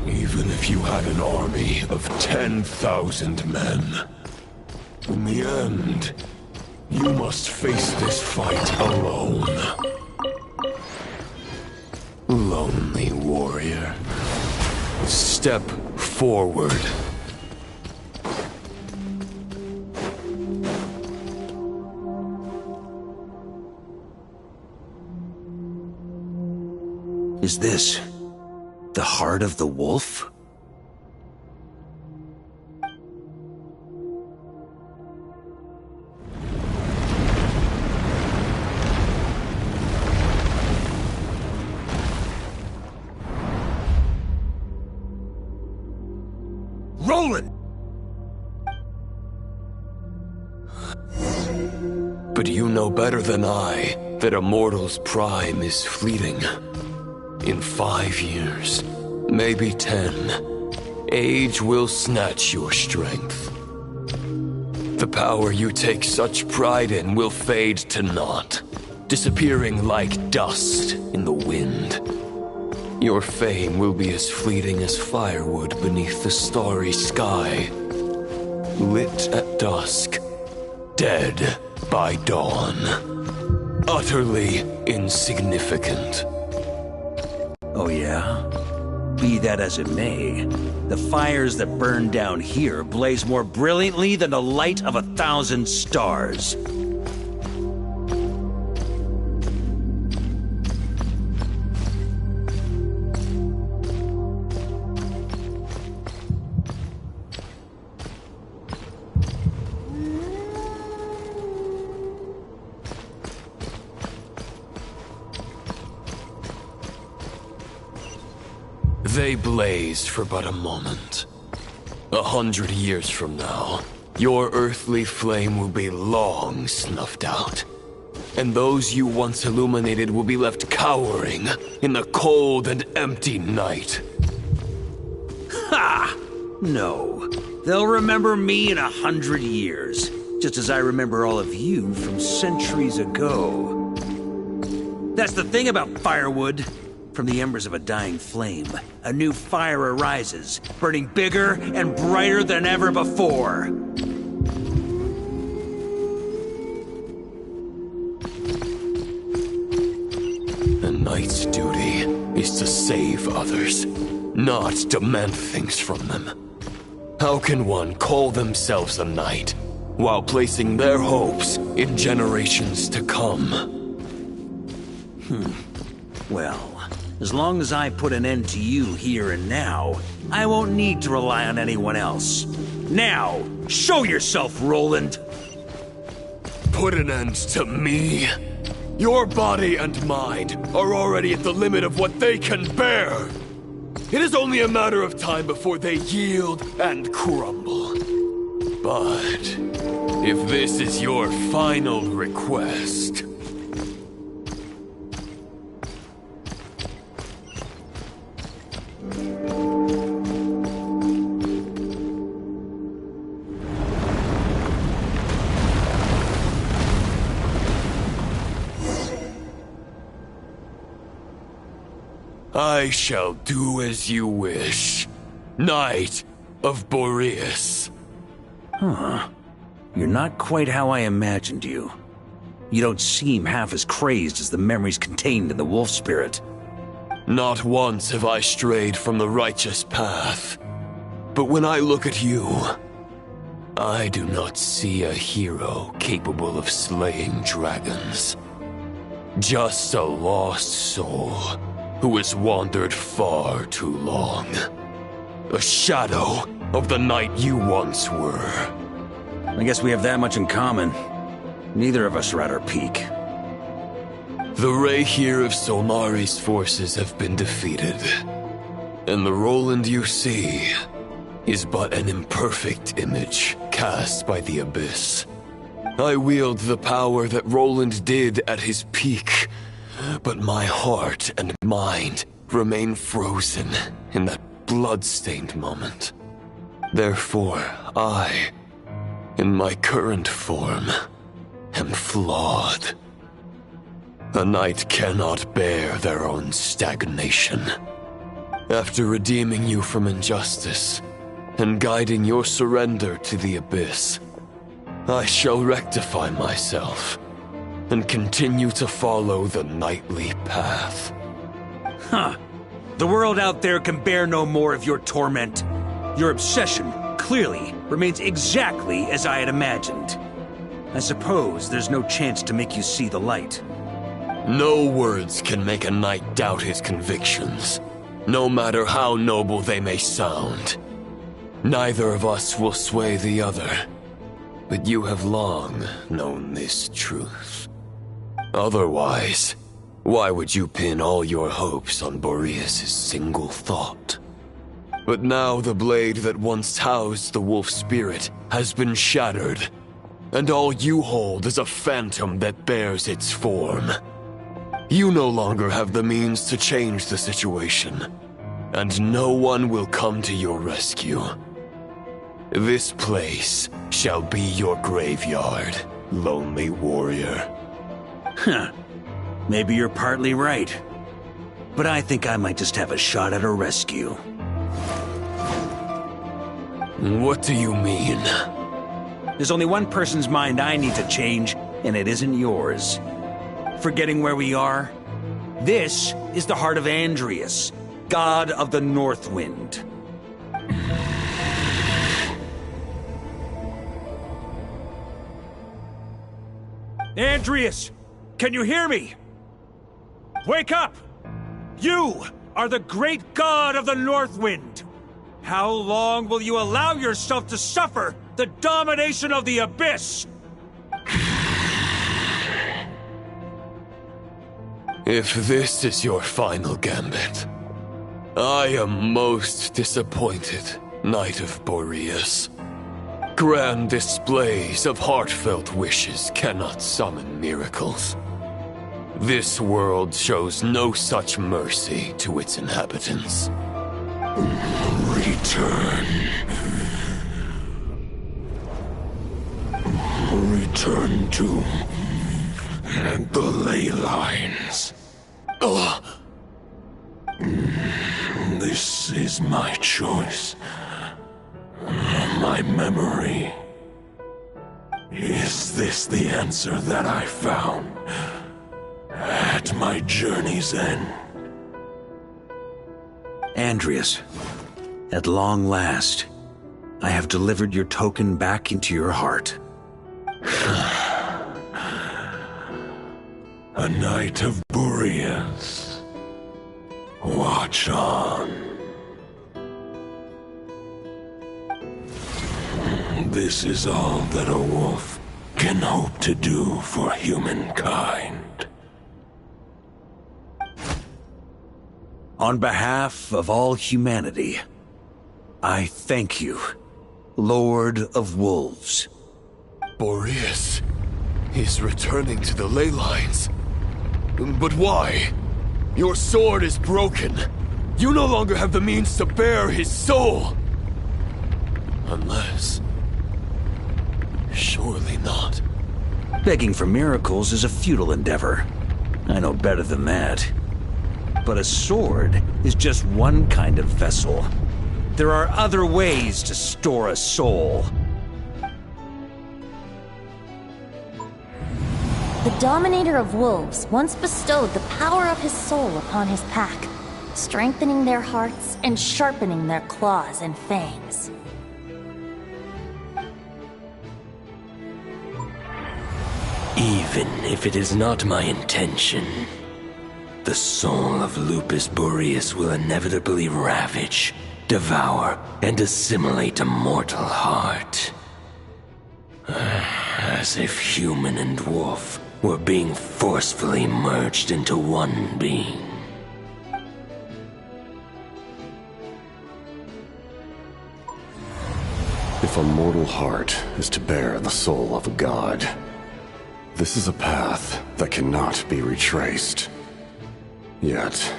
Even if you had an army of 10,000 men, in the end, you must face this fight alone. Lonely warrior. Step forward. Is this the heart of the wolf? Roland! But you know better than I that a mortal's prime is fleeting. In 5 years, maybe 10, age will snatch your strength. The power you take such pride in will fade to naught, disappearing like dust in the wind. Your fame will be as fleeting as firewood beneath the starry sky, lit at dusk, dead by dawn, utterly insignificant. Oh yeah? Be that as it may, the fires that burn down here blaze more brilliantly than the light of 1,000 stars. They blaze for but a moment. 100 years from now, your earthly flame will be long snuffed out. And those you once illuminated will be left cowering in the cold and empty night. Ha! No. They'll remember me in 100 years, just as I remember all of you from centuries ago. That's the thing about firewood. From the embers of a dying flame, a new fire arises, burning bigger and brighter than ever before. A knight's duty is to save others, not demand things from them. How can one call themselves a knight while placing their hopes in generations to come? Well, as long as I put an end to you here and now, I won't need to rely on anyone else. Now, show yourself, Roland! Put an end to me? Your body and mind are already at the limit of what they can bear. It is only a matter of time before they yield and crumble. But if this is your final request... I shall do as you wish. Knight of Boreas. Huh. You're not quite how I imagined you. You don't seem half as crazed as the memories contained in the wolf spirit. Not once have I strayed from the righteous path. But when I look at you, I do not see a hero capable of slaying dragons. Just a lost soul who has wandered far too long. A shadow of the knight you once were. I guess we have that much in common. Neither of us are at our peak. The Rayhir of Solmari's forces have been defeated, and the Roland you see is but an imperfect image cast by the Abyss. I wield the power that Roland did at his peak, but my heart and mind remain frozen in that blood-stained moment. Therefore, I, in my current form, am flawed. A knight cannot bear their own stagnation. After redeeming you from injustice and guiding your surrender to the Abyss, I shall rectify myself and continue to follow the knightly path. Huh. The world out there can bear no more of your torment. Your obsession, clearly, remains exactly as I had imagined. I suppose there's no chance to make you see the light. No words can make a knight doubt his convictions, no matter how noble they may sound. Neither of us will sway the other, but you have long known this truth. Otherwise, why would you pin all your hopes on Boreas' single thought? But now the blade that once housed the wolf spirit has been shattered, and all you hold is a phantom that bears its form. You no longer have the means to change the situation, and no one will come to your rescue. This place shall be your graveyard, lonely warrior. Huh. Maybe you're partly right. But I think I might just have a shot at a rescue. What do you mean? There's only one person's mind I need to change, and it isn't yours. Forgetting where we are? This is the heart of Andrias, god of the North Wind. Andrias! Can you hear me? Wake up! You are the great god of the North Wind! How long will you allow yourself to suffer the domination of the Abyss? If this is your final gambit, I am most disappointed, Knight of Boreas. Grand displays of heartfelt wishes cannot summon miracles. This world shows no such mercy to its inhabitants. Return. Return to the ley lines. This is my choice. My memory. Is this the answer that I found at my journey's end? Andrias, at long last, I have delivered your token back into your heart. A Knight of Boreas. Watch on. This is all that a wolf can hope to do for humankind. On behalf of all humanity, I thank you, Lord of Wolves. Boreas is returning to the ley lines. But why? Your sword is broken. You no longer have the means to bear his soul. Unless... surely not. Begging for miracles is a futile endeavor. I know better than that. But a sword is just one kind of vessel. There are other ways to store a soul. The Dominator of Wolves once bestowed the power of his soul upon his pack, strengthening their hearts and sharpening their claws and fangs. Even if it is not my intention, the soul of Lupus Boreas will inevitably ravage, devour, and assimilate a mortal heart. As if human and wolf were being forcefully merged into one being. If a mortal heart is to bear the soul of a god, this is a path that cannot be retraced. Yet,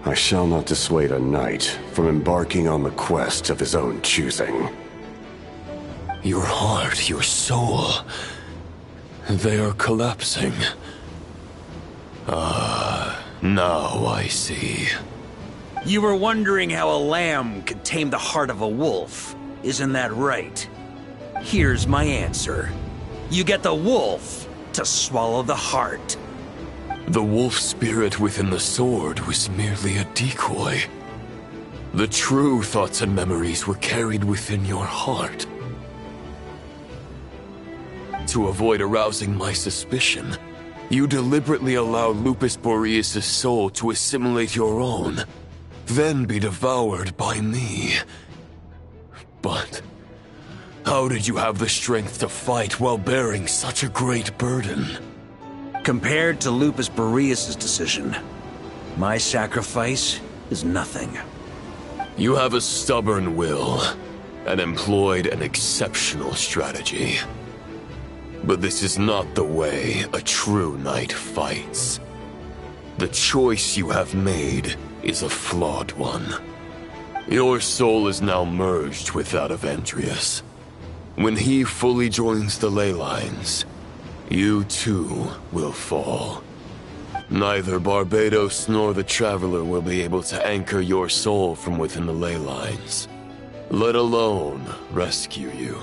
I shall not dissuade a knight from embarking on the quest of his own choosing. Your heart, your soul, they are collapsing. Now I see. You were wondering how a lamb could tame the heart of a wolf, isn't that right? Here's my answer. You get the wolf to swallow the heart. The wolf spirit within the sword was merely a decoy. The true thoughts and memories were carried within your heart. To avoid arousing my suspicion, you deliberately allow Lupus Boreas' soul to assimilate your own, then be devoured by me. But how did you have the strength to fight while bearing such a great burden? Compared to Lupus Boreas' decision, my sacrifice is nothing. You have a stubborn will and employed an exceptional strategy. But this is not the way a true knight fights. The choice you have made is a flawed one. Your soul is now merged with that of Andreas. When he fully joins the ley lines, you too will fall. Neither Barbados nor the Traveler will be able to anchor your soul from within the ley lines, let alone rescue you.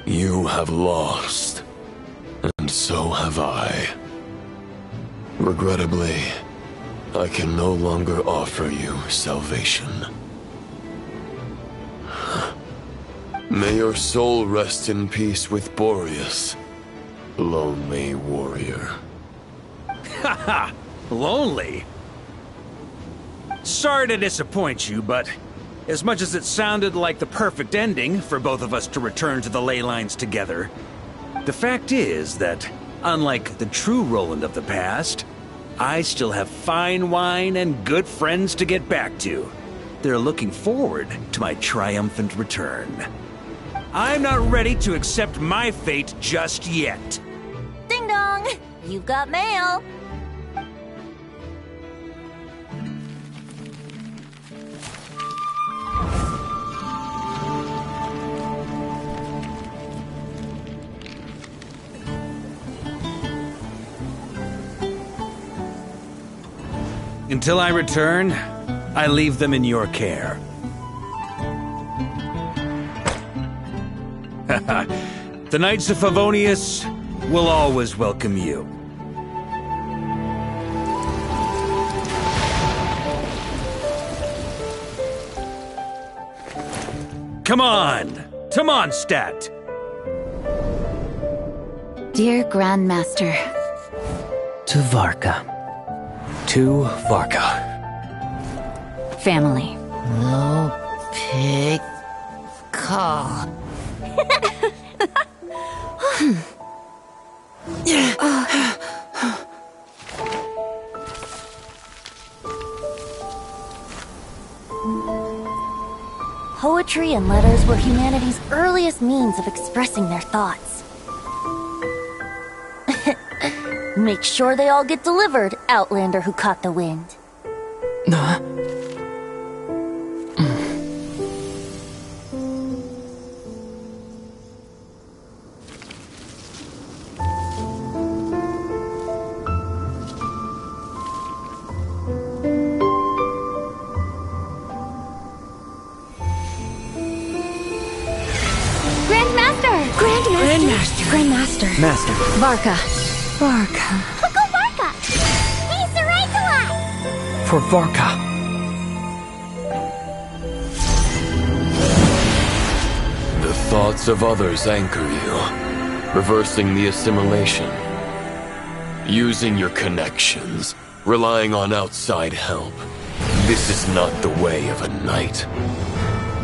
You have lost, and so have I. Regrettably, I can no longer offer you salvation. May your soul rest in peace with Boreas, lonely warrior. Haha, lonely? Sorry to disappoint you, but as much as it sounded like the perfect ending for both of us to return to the ley lines together, the fact is that, unlike the true Roland of the past, I still have fine wine and good friends to get back to. They're looking forward to my triumphant return. I'm not ready to accept my fate just yet. Ding dong! You've got mail! Until I return, I leave them in your care. The Knights of Favonius will always welcome you. Come on! To Mondstadt! Dear Grandmaster. To Varka. To Varka. Family. No pig call. Poetry and letters were humanity's earliest means of expressing their thoughts. Make sure they all get delivered, Outlander who caught the wind. Master. Varka. Varka. Go Varka! Hey, Sarai! For Varka. The thoughts of others anchor you, reversing the assimilation. Using your connections, relying on outside help. This is not the way of a knight.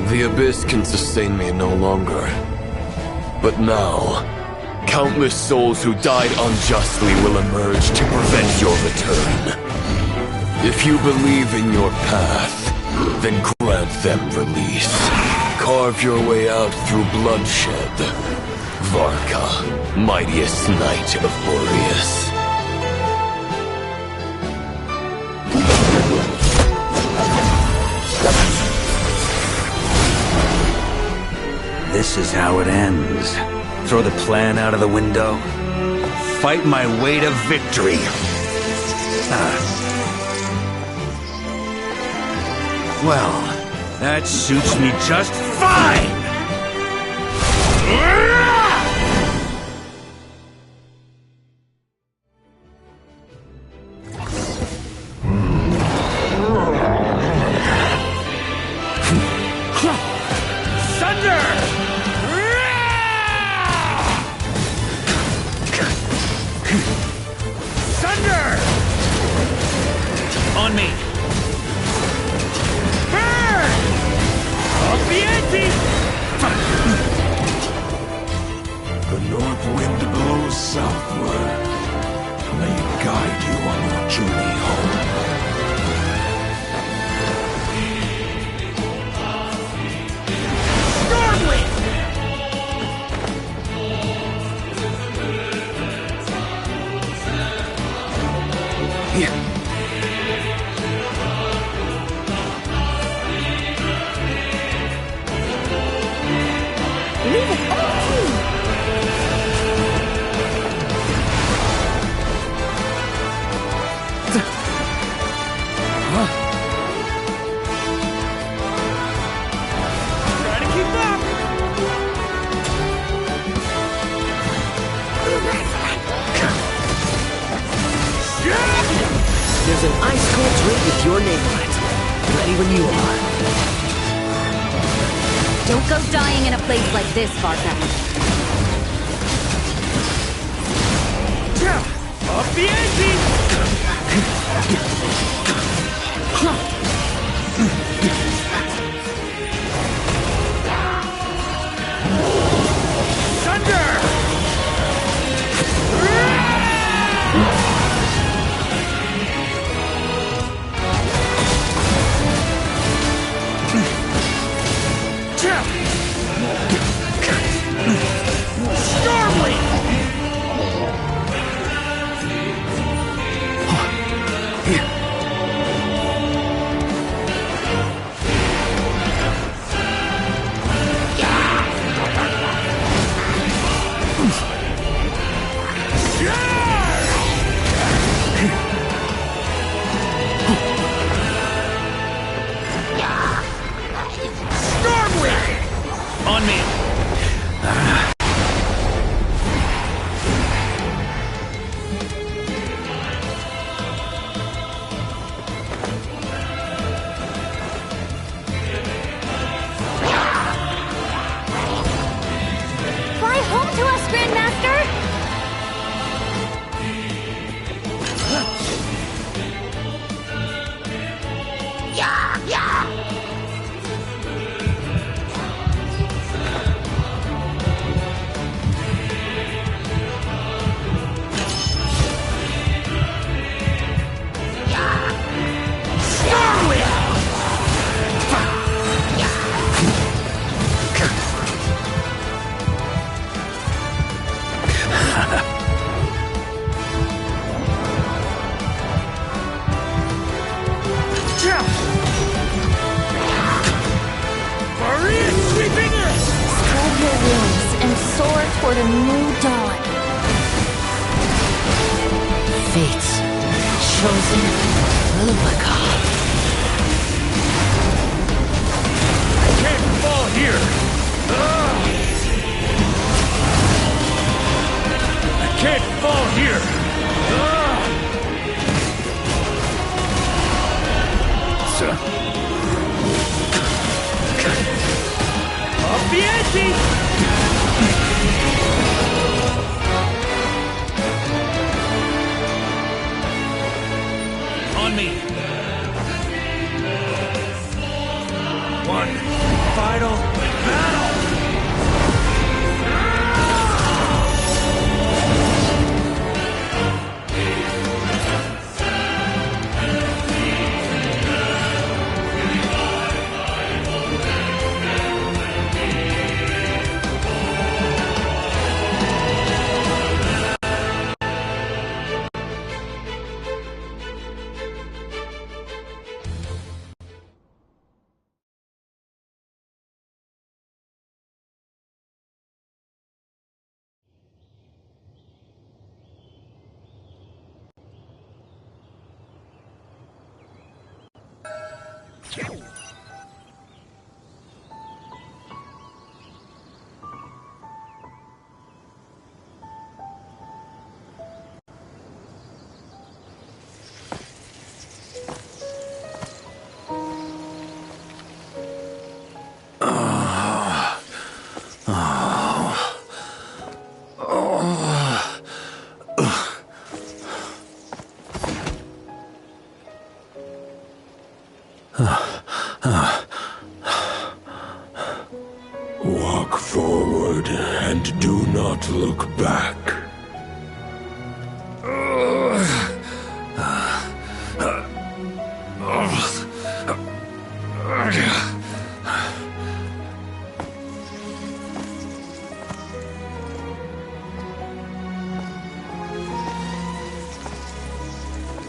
The Abyss can sustain me no longer. But now, countless souls who died unjustly will emerge to prevent your return. If you believe in your path, then grant them release. Carve your way out through bloodshed. Varka, mightiest knight of Boreas. This is how it ends. Throw the plan out of the window. Fight my way to victory. Well, that suits me just fine! On me! Burn! Up the ante! The north wind blows southward. May it guide you on your journey home. Stormwind! Here. Leave it all to you. Try to keep up! There's an ice-cold drink with your name on it. Ready when you are. Don't go dying in a place like this, Varka. Up the ante! Thunder! On me! Fly home to us, Grandmaster! Spread your wings and soar toward a new dawn. Fate's chosen Lupus. I can't fall here! can't fall here! Up the ante! On me! One final battle! Walk forward and do not look back.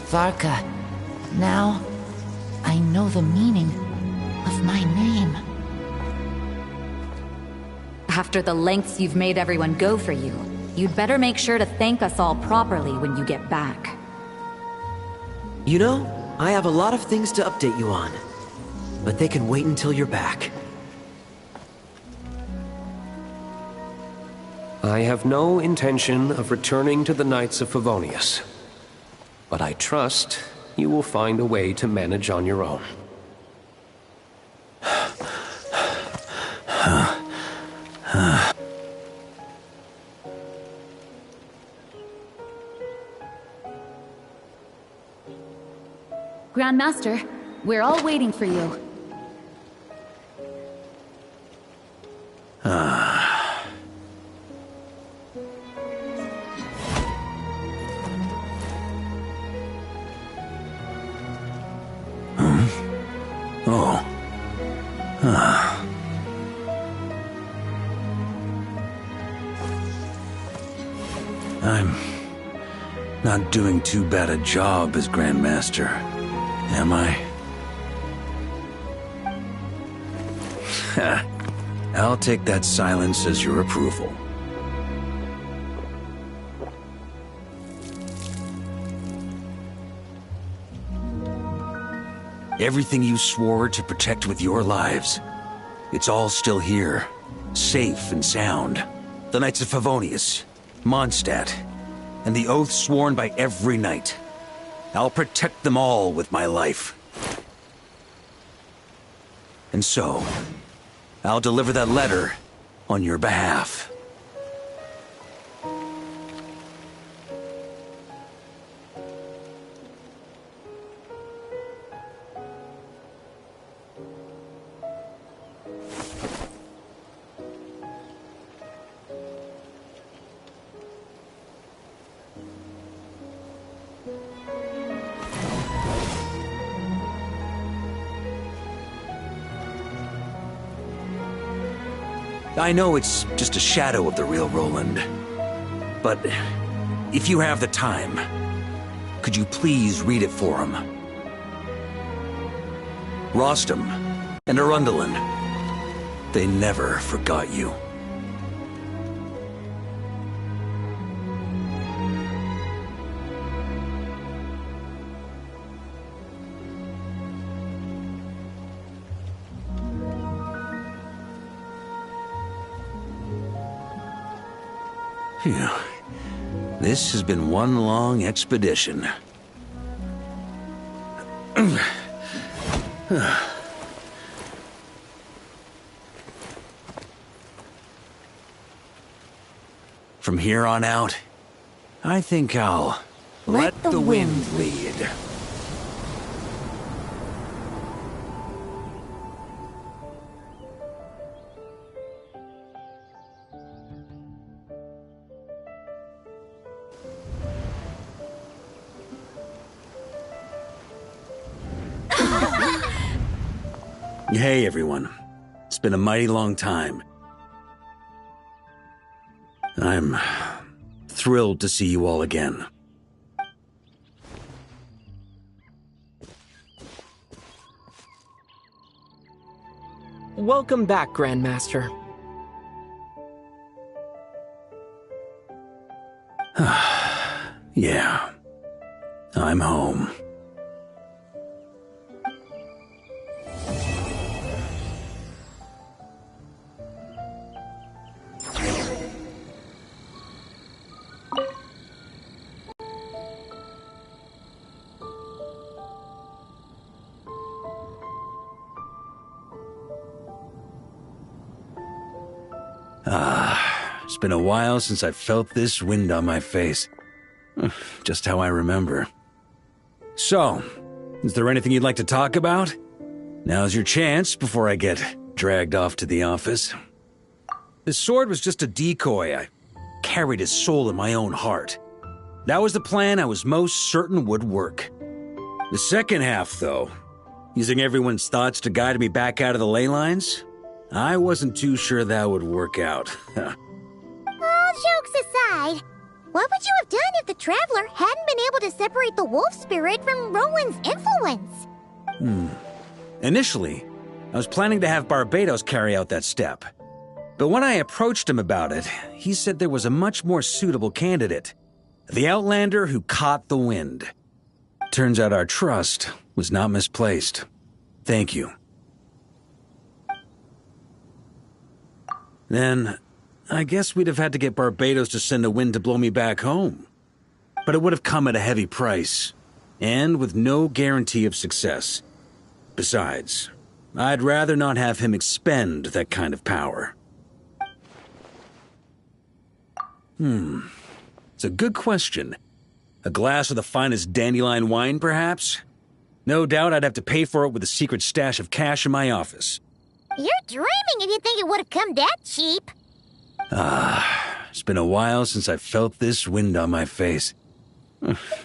Varka, now I know the meaning of my name. After the lengths you've made everyone go for you, you'd better make sure to thank us all properly when you get back. You know, I have a lot of things to update you on. But they can wait until you're back. I have no intention of returning to the Knights of Favonius. But I trust you will find a way to manage on your own. Grandmaster, we're all waiting for you. I'm not doing too bad a job as Grandmaster, am I? I'll take that silence as your approval. Everything you swore to protect with your lives, it's all still here, safe and sound. The Knights of Favonius, Mondstadt, and the oath sworn by every knight. I'll protect them all with my life. And so, I'll deliver that letter on your behalf. I know it's just a shadow of the real Roland, but if you have the time, could you please read it for him? Rostam and Arundelen, they never forgot you. Phew. This has been one long expedition. From here on out, I think I'll let the wind lead. Hey everyone, it's been a mighty long time. I'm thrilled to see you all again. Welcome back, Grandmaster. Yeah, I'm home. It's been a while since I felt this wind on my face. Just how I remember. So, is there anything you'd like to talk about? Now's your chance before I get dragged off to the office. This sword was just a decoy. I carried his soul in my own heart. That was the plan I was most certain would work. The second half, though, using everyone's thoughts to guide me back out of the ley lines, I wasn't too sure that would work out. All jokes aside, what would you have done if the Traveler hadn't been able to separate the wolf spirit from Roland's influence? Initially, I was planning to have Barbados carry out that step. But when I approached him about it, he said there was a much more suitable candidate. The Outlander who caught the wind. Turns out our trust was not misplaced. Thank you. Then, I guess we'd have had to get Barbados to send a wind to blow me back home. But it would have come at a heavy price, and with no guarantee of success. Besides, I'd rather not have him expend that kind of power. It's a good question. A glass of the finest dandelion wine, perhaps? No doubt I'd have to pay for it with a secret stash of cash in my office. You're dreaming if you think it would have come that cheap. It's been a while since I felt this wind on my face.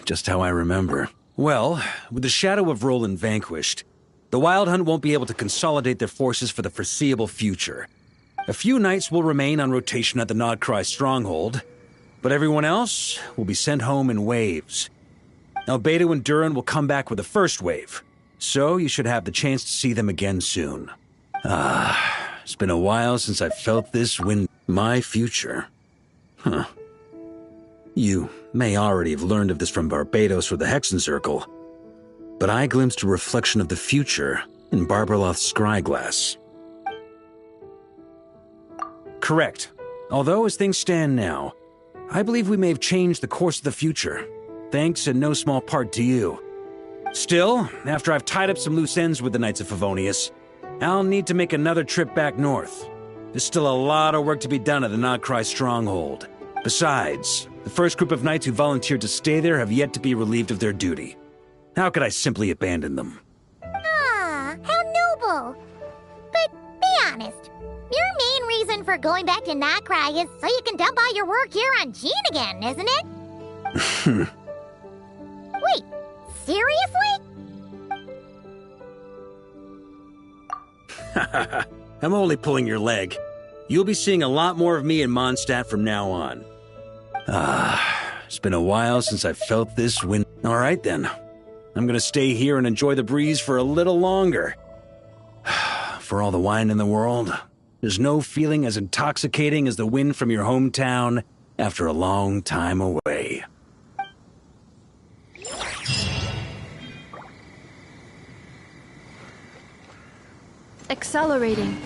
Just how I remember. Well, with the shadow of Roland vanquished, the Wild Hunt won't be able to consolidate their forces for the foreseeable future. A few knights will remain on rotation at the Nodcry stronghold, but everyone else will be sent home in waves. Albedo and Duran will come back with the first wave, so you should have the chance to see them again soon. It's been a while since I felt this wind. My future. You may already have learned of this from Barbados or the Hexen Circle, but I glimpsed a reflection of the future in Barbarloth's scryglass. Correct. Although, as things stand now, I believe we may have changed the course of the future, thanks in no small part to you. Still, after I've tied up some loose ends with the Knights of Favonius, I'll need to make another trip back north. There's still a lot of work to be done at the Nodcry stronghold. Besides, the first group of knights who volunteered to stay there have yet to be relieved of their duty. How could I simply abandon them? How noble. But be honest, your main reason for going back to Nodcry is so you can dump all your work here on Jean again, isn't it? Wait, seriously? I'm only pulling your leg. You'll be seeing a lot more of me in Mondstadt from now on. It's been a while since I felt this wind. All right then. I'm gonna stay here and enjoy the breeze for a little longer. For all the wine in the world, there's no feeling as intoxicating as the wind from your hometown after a long time away. Accelerating.